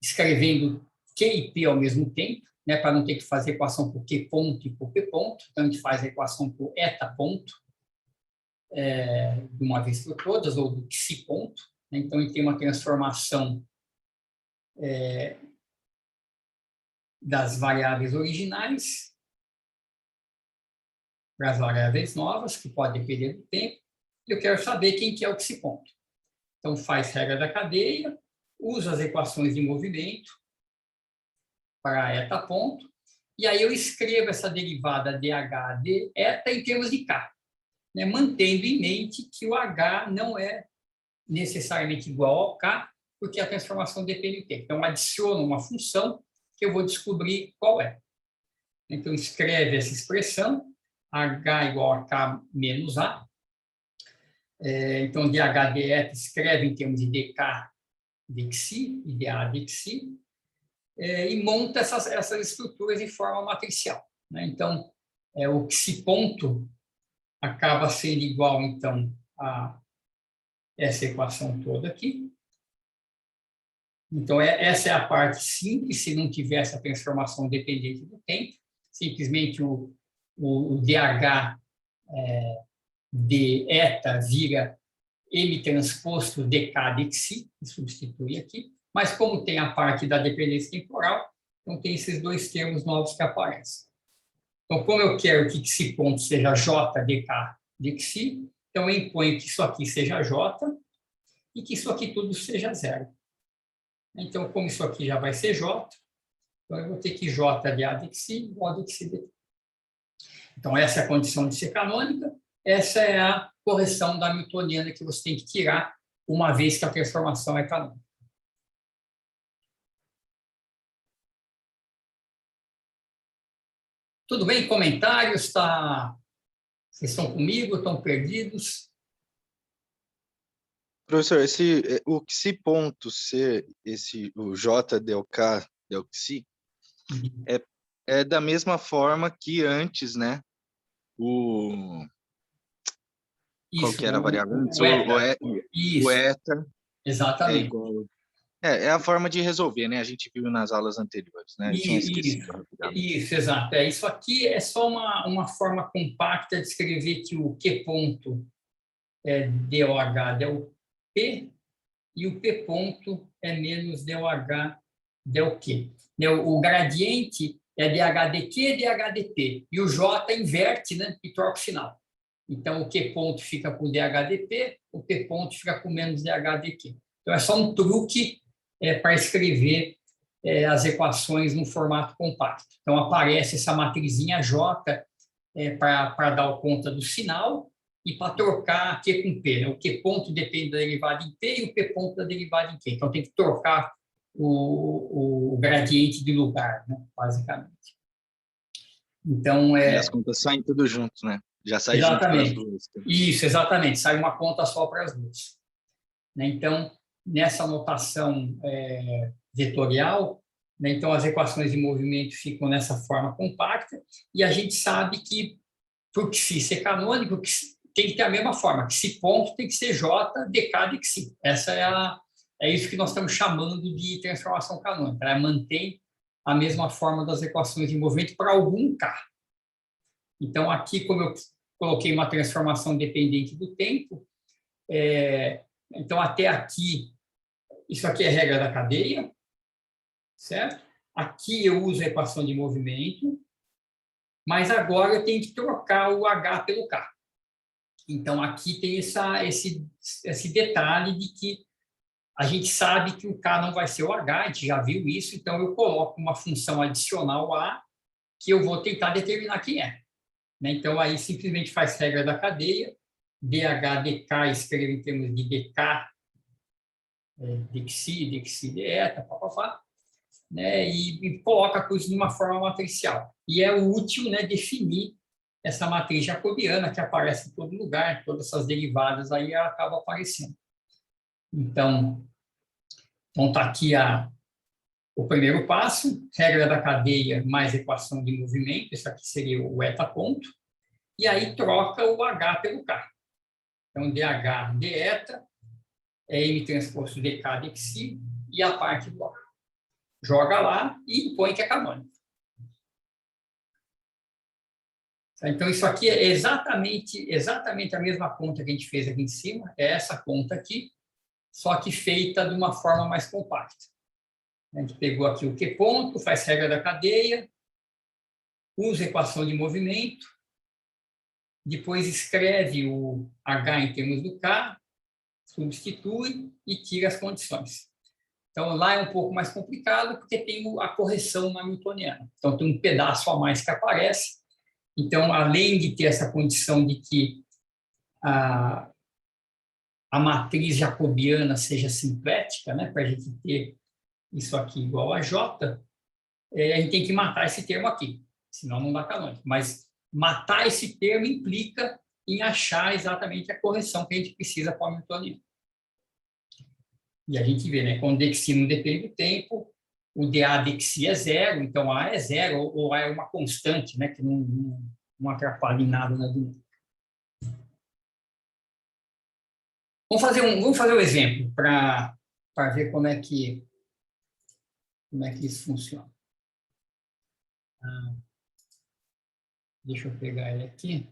S1: escrevendo Q e P ao mesmo tempo, né, para não ter que fazer equação por Q ponto e por P ponto. Então, a gente faz a equação por eta ponto, de uma vez por todas, ou do psi ponto. Né? Então, a gente tem uma transformação das variáveis originais para as variáveis novas, que pode depender do tempo. Eu quero saber quem que é o psi ponto. Então, faz regra da cadeia, usa as equações de movimento para eta ponto, e aí eu escrevo essa derivada dH de eta em termos de K, né? Mantendo em mente que o H não é necessariamente igual ao K, porque a transformação depende do tempo. Então, adiciono uma função que eu vou descobrir qual é. Então, escreve essa expressão, H igual a K menos A. Então, dH de eta escreve em termos de dK de xi e dA de xi, e monta essas estruturas de forma matricial, né? Então, o xi ponto acaba sendo igual, então, a essa equação toda aqui. Então, essa é a parte simples, se não tiver essa transformação dependente do tempo. Simplesmente o dH de eta vira M transposto dK de xi, substitui aqui. Mas como tem a parte da dependência temporal, então tem esses dois termos novos que aparecem. Então, como eu quero que xi ponto seja J dK de xi, então eu imponho que isso aqui seja J e que isso aqui tudo seja zero. Então, como isso aqui já vai ser J, então eu vou ter que J de A de xi igual a de xi dt. Então, essa é a condição de ser canônica, essa é a correção da hamiltoniana que você tem que tirar uma vez que a transformação é canônica. Tudo bem? Comentários? Vocês estão comigo? Estão perdidos?
S3: Professor, o xi ponto ser o J del K del xi é da mesma forma que antes, né? Qual que era a variável? O eta
S1: exatamente.
S3: é igual. É a forma de resolver, né? A gente viu nas aulas anteriores, né? Eu tinha esquecido.
S1: Isso, exato. Isso aqui é só uma forma compacta de escrever que o Q ponto é DOH del P e o P ponto é menos DOH del Q. O gradiente é DH de Q e DH de P. E o J inverte, né? E troca o sinal. Então, o Q ponto fica com DH de P, o P ponto fica com menos DH de Q. Então, é só um truque para escrever as equações no formato compacto. Então, aparece essa matrizinha J para dar conta do sinal e para trocar Q com P, né? O Q ponto depende da derivada em P e o P ponto da derivada em Q. Então, tem que trocar o gradiente de lugar, né? Basicamente. Então,
S3: E as contas saem tudo junto, né? Já sai junto para as duas.
S1: Isso, exatamente. Sai uma conta só para as duas. Então, nessa notação vetorial, né, então as equações de movimento ficam nessa forma compacta, e a gente sabe que, para o xi ser canônico, tem que ter a mesma forma, que xi ponto tem que ser J dK de xi. Essa é isso que nós estamos chamando de transformação canônica. Ela mantém a mesma forma das equações de movimento para algum K. Então, aqui, como eu coloquei uma transformação dependente do tempo, então, até aqui, isso aqui é a regra da cadeia, certo? Aqui eu uso a equação de movimento, mas agora eu tenho que trocar o H pelo K. Então, aqui tem esse detalhe de que a gente sabe que o K não vai ser o H, a gente já viu isso, então eu coloco uma função adicional A que eu vou tentar determinar quem é. Então, aí simplesmente faz regra da cadeia, dH dK escreve em termos de dK, dxi de eta, papapá, né? E coloca a coisa de uma forma matricial. E é útil, né, definir essa matriz jacobiana que aparece em todo lugar, todas essas derivadas aí acabam aparecendo. Então está aqui o primeiro passo, regra da cadeia mais equação de movimento, isso aqui seria o eta ponto, e aí troca o H pelo K. Então, dH de eta é M transposto dK de xi e a parte do A. Joga lá e impõe que é canônico. Então, isso aqui é exatamente a mesma conta que a gente fez aqui em cima, é essa conta aqui, só que feita de uma forma mais compacta. A gente pegou aqui o Q ponto, faz regra da cadeia, usa a equação de movimento, depois escreve o H em termos do K, substitui e tira as condições. Então, lá é um pouco mais complicado, porque tem a correção na hamiltoniana. Então, tem um pedaço a mais que aparece. Então, além de ter essa condição de que a matriz jacobiana seja simplética, né, para a gente ter isso aqui igual a J, a gente tem que matar esse termo aqui, senão não dá canônico. Mas matar esse termo implica em achar exatamente a correção que a gente precisa para o hamiltoniano. E a gente vê, né, quando dxi não depende do tempo, o dA dxi é zero, então A é zero, ou A é uma constante, né, que não atrapalha em nada na dinâmica. Vamos fazer um exemplo para ver como é que isso funciona. Deixa eu pegar ele aqui.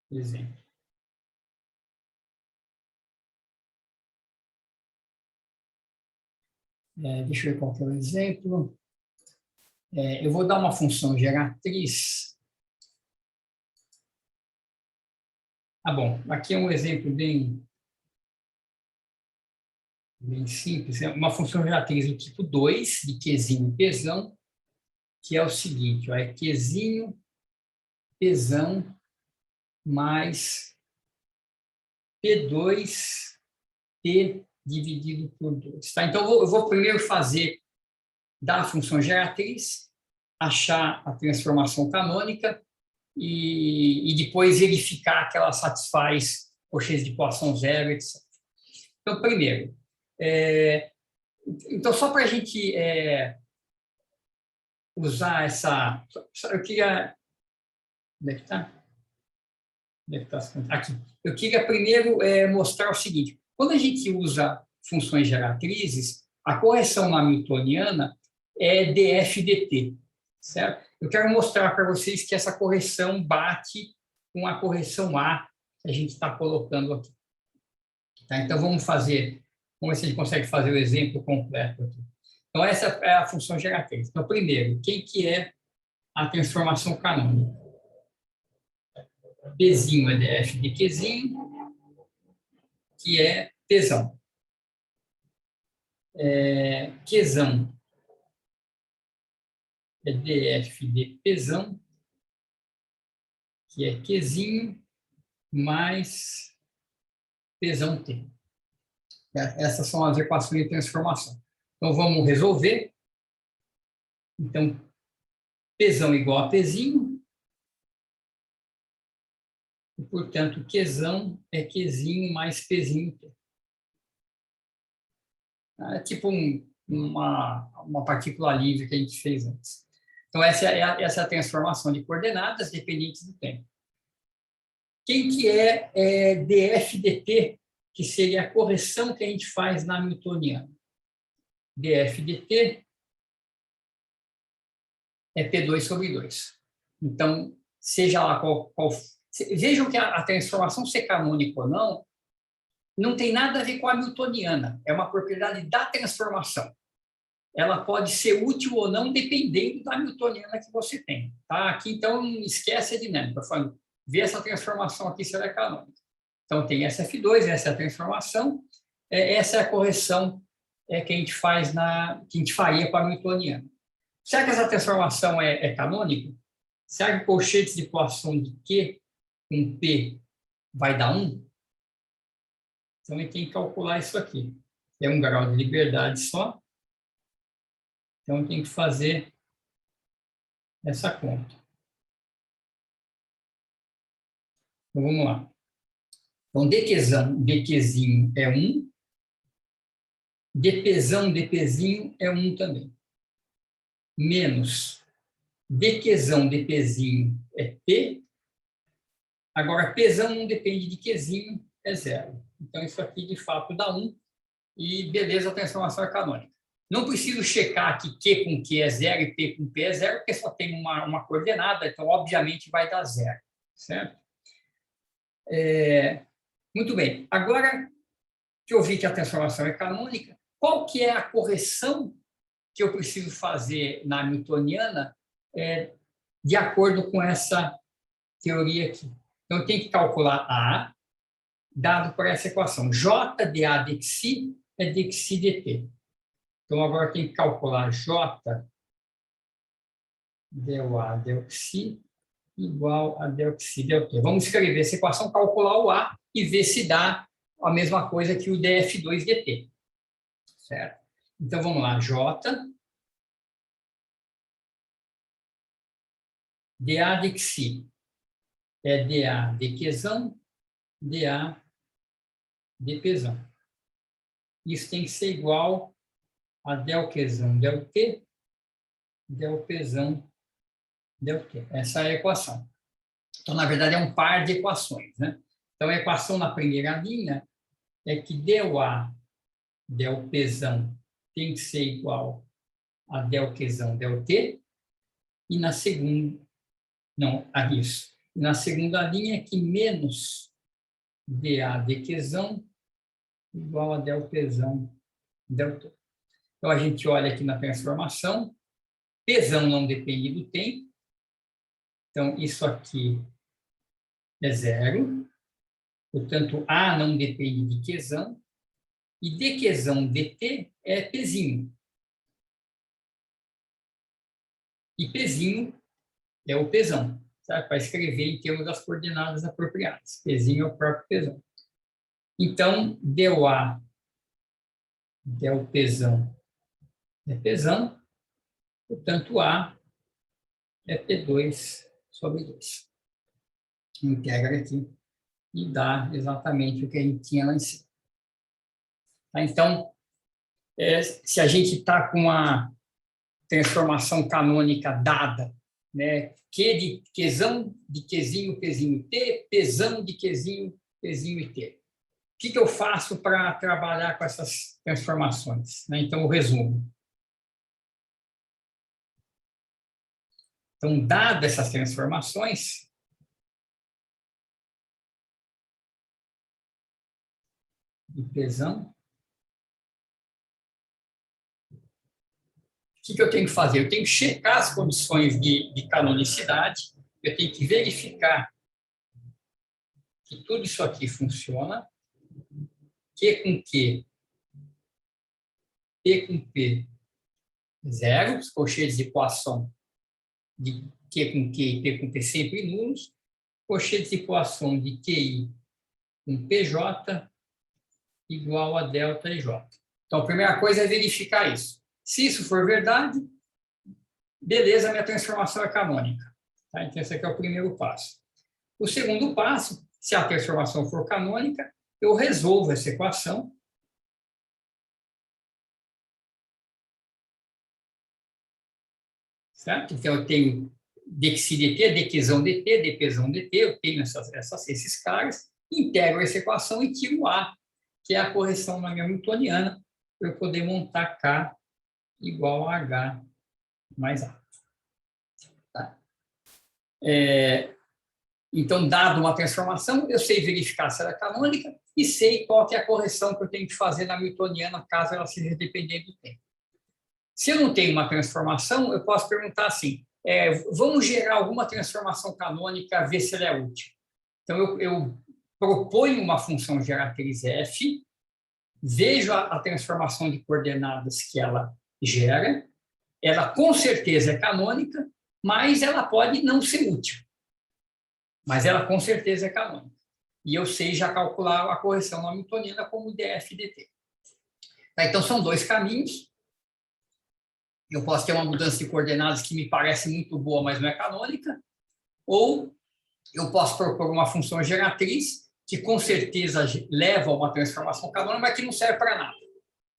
S1: Exemplo. Deixa eu ver qual que é o exemplo. Eu vou dar uma função geratriz. Bom, aqui é um exemplo bem simples. É uma função geratriz do tipo 2, de Qzinho e Pzão, que é o seguinte, ó, é Qzinho, Pzão, mais P2, P dividido por 2. Tá? Então, eu vou primeiro dar a função geratriz, achar a transformação canônica e depois verificar que ela satisfaz cochetes de equação zero, etc. Então, primeiro, então, só para a gente usar essa... Eu queria... Onde é que está? Aqui. Eu queria primeiro mostrar o seguinte. Quando a gente usa funções geratrizes, a correção na hamiltoniana é df/dt, certo? Eu quero mostrar para vocês que essa correção bate com a correção A que a gente está colocando aqui. Tá? Então, vamos ver se a gente consegue fazer o exemplo completo aqui. Então, essa é a função geratriz. Então, primeiro, quem que é a transformação canônica? Pzinho é df de Qzinho, que é Pzão. Qzão é df de Pzão, que é Qzinho mais Pzão T. Essas são as equações de transformação. Então, vamos resolver. Então, Pzão igual a Pzinho. E, portanto, Qzão é Qzinho mais Pzinho T. É tipo uma partícula livre que a gente fez antes. Então, essa é a transformação de coordenadas dependentes do tempo. Quem que é df/dt, que seria a correção que a gente faz na hamiltoniana? df/dt é P2 sobre 2. Então, seja lá qual vejam que a transformação ser canônica ou não tem nada a ver com a hamiltoniana. É uma propriedade da transformação. Ela pode ser útil ou não, dependendo da hamiltoniana que você tem. Tá? Aqui, então, esquece a dinâmica. Falando, vê essa transformação aqui se ela é canônica. Então, tem SF2, essa é a transformação. Essa é a correção que a gente faz que a gente faria com a hamiltoniana. Será que essa transformação é canônica? Será que cochetes de equação de Q com P vai dar 1? Então, a gente tem que calcular isso aqui. É um grau de liberdade só. Então, tem que fazer essa conta. Então, vamos lá. Então, dqzinho é 1. dpzinho é 1 também. Menos dpzinho é P. Agora, Pzão não depende de Qzinho, é 0. Então, isso aqui, de fato, dá 1. E, beleza, a transformação é canônica. Não preciso checar que Q com Q é 0 e P com P é 0, porque só tem uma coordenada, então, obviamente, vai dar 0. Certo? Muito bem. Agora que eu vi que a transformação é canônica, qual que é a correção que eu preciso fazer na hamiltoniana de acordo com essa teoria aqui? Então, eu tenho que calcular A, dado por essa equação. J de A de xi é de xi dt. Então, agora eu tenho que calcular J del A del xi igual a del xi del t. Vamos escrever essa equação, calcular o A e ver se dá a mesma coisa que o df2 dt. Certo? Então, vamos lá. J dA de xi é dA de qzão, dA de pzão. Isso tem que ser igual a del qzão del t, del pzão del t. Essa é a equação. Então, na verdade, é um par de equações, né? Então, a equação na primeira linha é que del A del pzão tem que ser igual a del qzão del t, e na segunda, não, a isso. E na segunda linha é que menos dA de qzão igual a del pzão del t. Então, a gente olha aqui na transformação, pzão não depende do tempo, então isso aqui é zero, portanto, A não depende de qzão, e d qzão dt é pzinho. E pzinho é o pzão, certo? Para escrever em termos das coordenadas apropriadas. Pzinho é o próprio pzão. Então, del A del pzão é pzão, portanto, A é P2 sobre 2. Integra aqui e dá exatamente o que a gente tinha lá em cima. Tá? Então, se a gente está com a transformação canônica dada, né, Q de Qzão de Qzinho, Pzinho, T, Pzão de Qzinho, Pzinho e T. O que eu faço para trabalhar com essas transformações? Né? Então, o resumo. Então, dadas essas transformações, de Pzão, o que eu tenho que fazer? Eu tenho que checar as condições de canonicidade, eu tenho que verificar que tudo isso aqui funciona, Q com Q, P com P, zero, os colchetes de Poisson de Q com Q e P com P sempre nulos, colchetes de Poisson de QI com PJ igual a delta IJ. Então, a primeira coisa é verificar isso. Se isso for verdade, beleza, minha transformação é canônica. Tá? Então, esse aqui é o primeiro passo. O segundo passo, se a transformação for canônica, eu resolvo essa equação. Certo? Então, eu tenho dxi dt, dqzão dt, dpzão dt, eu tenho esses caras, integro essa equação e tiro A, que é a correção na minha hamiltoniana, para eu poder montar K igual a H mais A. Tá? Então, dado uma transformação, eu sei verificar se ela é canônica e sei qual que é a correção que eu tenho que fazer na hamiltoniana, caso ela seja dependente do tempo. Se eu não tenho uma transformação, eu posso perguntar assim, vamos gerar alguma transformação canônica, ver se ela é útil. Então, eu proponho uma função geratriz f, vejo a transformação de coordenadas que ela gera, ela com certeza é canônica, mas ela pode não ser útil. Mas ela com certeza é canônica. E eu sei já calcular a correção hamiltoniana como df dt. Tá, então, são dois caminhos. Eu posso ter uma mudança de coordenadas que me parece muito boa, mas não é canônica. Ou eu posso propor uma função geratriz que com certeza leva a uma transformação canônica, mas que não serve para nada.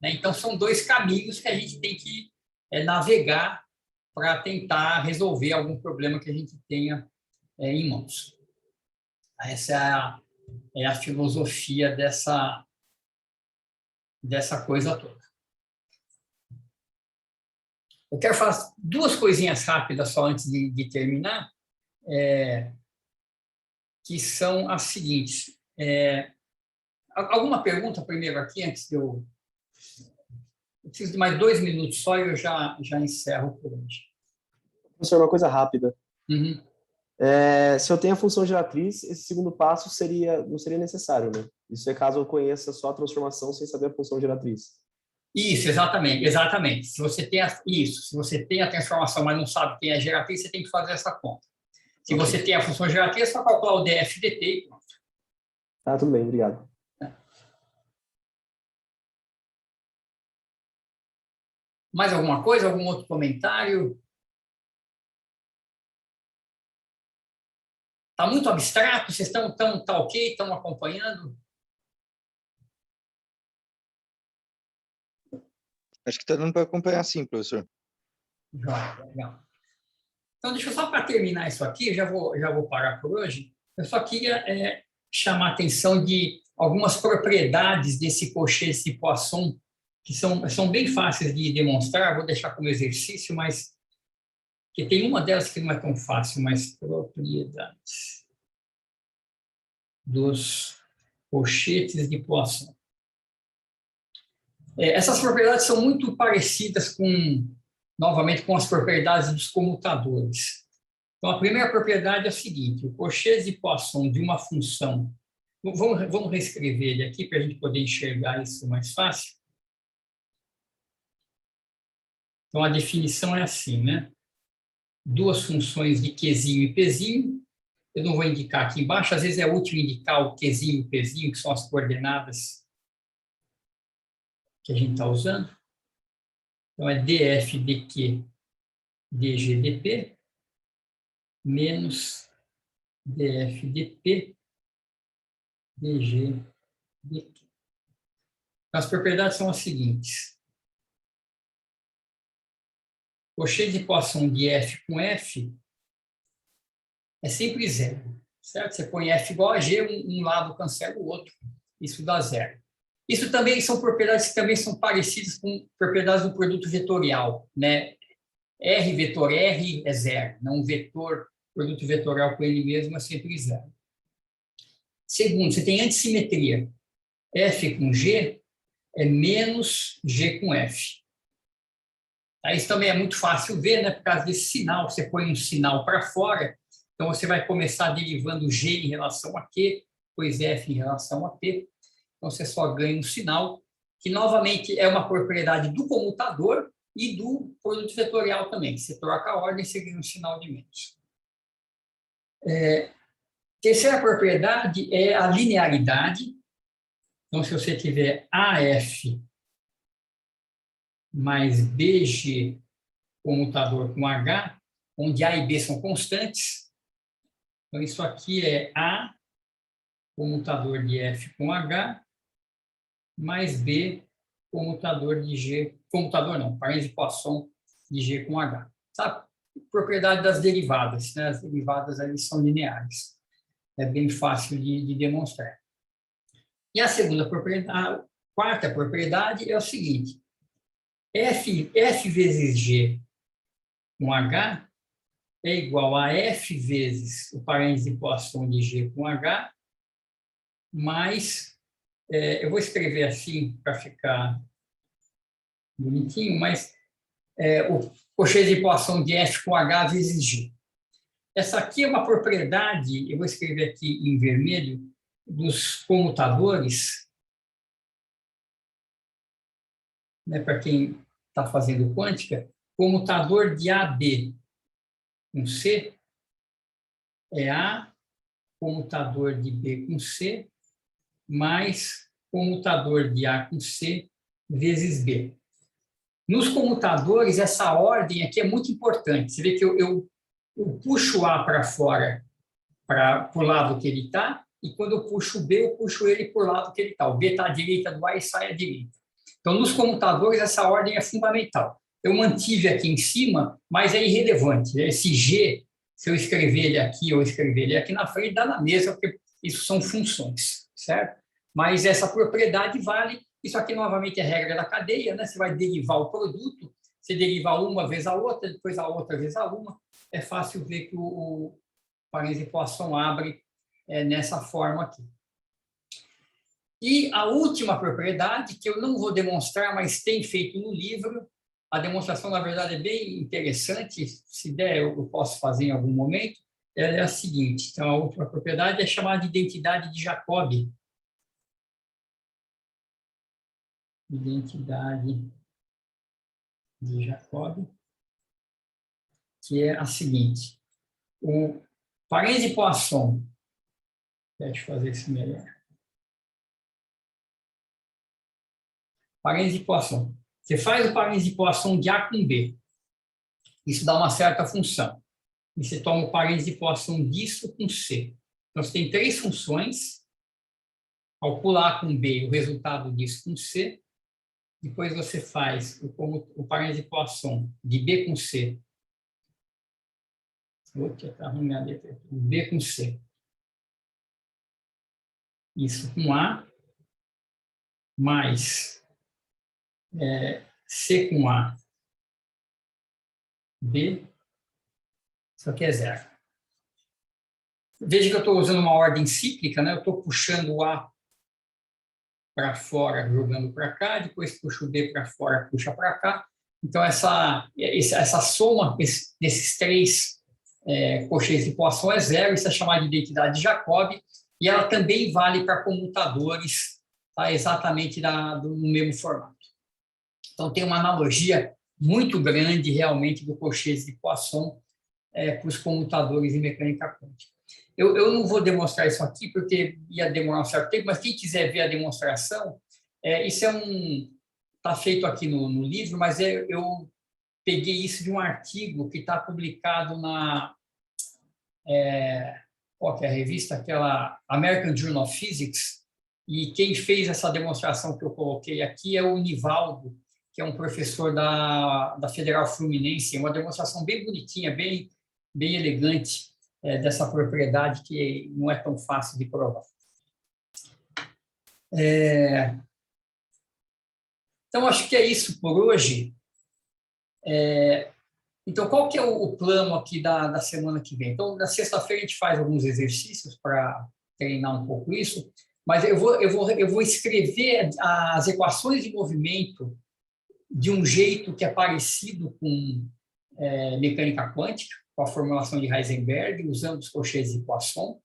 S1: Né? Então, são dois caminhos que a gente tem que navegar para tentar resolver algum problema que a gente tenha em mãos. Essa é a filosofia dessa coisa toda. Eu quero falar duas coisinhas rápidas só antes de terminar, que são as seguintes. Alguma pergunta primeiro aqui, antes de eu preciso de mais 2 minutos só e eu já encerro por hoje.
S6: Professor, uma coisa rápida.
S1: Uhum.
S6: Se eu tenho a função geratriz, esse segundo passo não seria necessário, né? Isso é caso eu conheça só a transformação sem saber a função geratriz.
S1: Isso, exatamente, exatamente. Se você tem se você tem a transformação, mas não sabe quem é a geratriz, você tem que fazer essa conta. Se você tem a função geratriz, é só calcular o DF/dt e pronto.
S6: Tá, tudo bem, obrigado.
S1: Mais alguma coisa? Algum outro comentário? Está muito abstrato? Vocês estão tá ok? Estão acompanhando?
S3: Acho que está dando para acompanhar sim, professor.
S1: Legal. Então, deixa eu só para terminar isso aqui, já vou parar por hoje. Eu só queria chamar a atenção de algumas propriedades desse Cauchy de Poisson, que são bem fáceis de demonstrar. Vou deixar como exercício, mas que tem uma delas que não é tão fácil, mas propriedades dos Cauchy de Poisson. Essas propriedades são muito parecidas novamente, com as propriedades dos comutadores. Então, a primeira propriedade é a seguinte: o Cauchy de Poisson de uma função. Vamos reescrever ele aqui para a gente poder enxergar isso mais fácil. Então, a definição é assim, né? Duas funções de Qzinho e Pzinho. Eu não vou indicar aqui embaixo, às vezes é útil indicar o Qzinho e o Pzinho, que são as coordenadas que a gente está usando. Então, é df dq dg dp menos df dp dg dq. As propriedades são as seguintes. Cauchy de Poisson de f com f é sempre zero, certo? Você põe f igual a g, um lado cancela o outro, isso dá zero. Isso também são propriedades que também são parecidas com propriedades do produto vetorial, né? R vetor R é zero, não vetor, produto vetorial com ele mesmo é sempre zero. Segundo, você tem antissimetria. F com G é menos G com F. Isso também é muito fácil ver, né? Por causa desse sinal, você põe um sinal para fora, então você vai começar derivando G em relação a Q, depois F em relação a P. Então, você só ganha um sinal, que novamente é uma propriedade do comutador e do produto vetorial também. Você troca a ordem, você ganha um sinal de menos. Terceira propriedade é a linearidade. Então, se você tiver AF mais BG comutador com H, onde A e B são constantes, então isso aqui é A comutador de F com H mais B comutador de G, comutador não, parênteses de Poisson de G com H. Sabe? Propriedade das derivadas, né? As derivadas ali são lineares. É bem fácil de demonstrar. E a segunda propriedade, a quarta propriedade é o seguinte: F vezes G com H é igual a F vezes o parênteses de Poisson de G com H mais, eu vou escrever assim para ficar bonitinho, mas o Cauchy de Poisson de F com H vezes G. Essa aqui é uma propriedade, eu vou escrever aqui em vermelho, dos comutadores, né, para quem está fazendo quântica, comutador de AB com C é A, comutador de B com C, mais comutador de A com C vezes B. Nos comutadores, essa ordem aqui é muito importante. Você vê que eu puxo A para fora, para o lado que ele está, e quando eu puxo o B, eu puxo ele para o lado que ele está. O B está à direita do A e sai à direita. Então, nos comutadores, essa ordem é fundamental. Eu mantive aqui em cima, mas é irrelevante. Esse G, se eu escrever ele aqui ou escrever ele aqui na frente, dá na mesma, porque isso são funções, certo? Mas essa propriedade vale. Isso aqui, novamente, é regra da cadeia, né? Você vai derivar o produto, você deriva uma vez a outra, depois a outra vez a uma. É fácil ver que o parênteses de Poisson abre nessa forma aqui. E a última propriedade, que eu não vou demonstrar, mas tem feito no livro, a demonstração, na verdade, é bem interessante, se der eu posso fazer em algum momento, ela é a seguinte. Então, a última propriedade é chamada de identidade de Jacobi. Identidade de Jacobi, que é a seguinte. O parênteses de Poisson, deixa eu fazer isso melhor. Parênteses de Poisson. Você faz o parênteses de Poisson de A com B. Isso dá uma certa função. E você toma o parênteses de Poisson disso com C. Então, você tem 3 funções. Calcula A com B, o resultado disso com C. Depois você faz o parênteses de Poisson de B com C. B com C. Isso com A, mais C com A, B, isso aqui é 0. Veja que eu estou usando uma ordem cíclica, né? Eu estou puxando o A para fora, jogando para cá, depois puxo o B para fora, puxa para cá. Então, essa soma desses 3 cochetes de Poisson é 0, isso é chamado de identidade de Jacobi, e ela também vale para comutadores, tá? Exatamente no mesmo formato. Então, tem uma analogia muito grande, realmente, do cochete de Poisson para os comutadores em mecânica quântica. Eu não vou demonstrar isso aqui, porque ia demorar um certo tempo, mas quem quiser ver a demonstração, isso está feito aqui no livro, mas eu peguei isso de um artigo que está publicado na qual que é a revista? Aquela American Journal of Physics, e quem fez essa demonstração que eu coloquei aqui é o Nivaldo, que é um professor da Federal Fluminense, uma demonstração bem bonitinha, bem elegante, dessa propriedade que não é tão fácil de provar. Então, acho que é isso por hoje. Então, qual que é o plano aqui da semana que vem? Então, na sexta-feira a gente faz alguns exercícios para treinar um pouco isso, mas eu vou escrever as equações de movimento de um jeito que é parecido com mecânica quântica, com a formulação de Heisenberg, usando os cochetes de Poisson.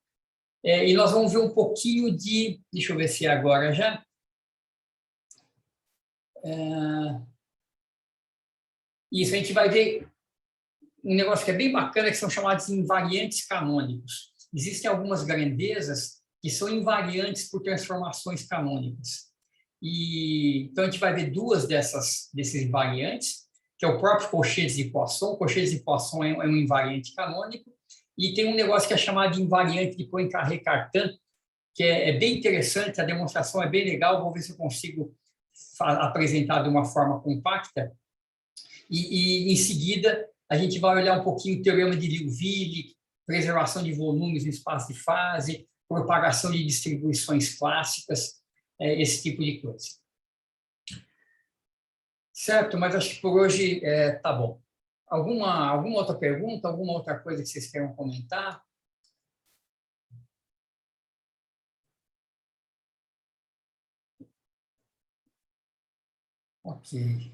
S1: E nós vamos ver um pouquinho de... Deixa eu ver se é agora já. Isso, a gente vai ver um negócio que é bem bacana, que são chamados de invariantes canônicos. Existem algumas grandezas que são invariantes por transformações canônicas. Então, a gente vai ver 2 desses invariantes, que é o próprio cochete de Poisson. O cochete de Poisson é um invariante canônico. E tem um negócio que é chamado de invariante de Poincaré-Cartan, que é bem interessante, a demonstração é bem legal, vou ver se eu consigo apresentar de uma forma compacta. E em seguida, a gente vai olhar um pouquinho o teorema de Liouville, preservação de volumes no espaço de fase, propagação de distribuições clássicas, esse tipo de coisa. Certo, mas acho que por hoje tá bom. Alguma outra pergunta, alguma outra coisa que vocês queiram comentar? Ok.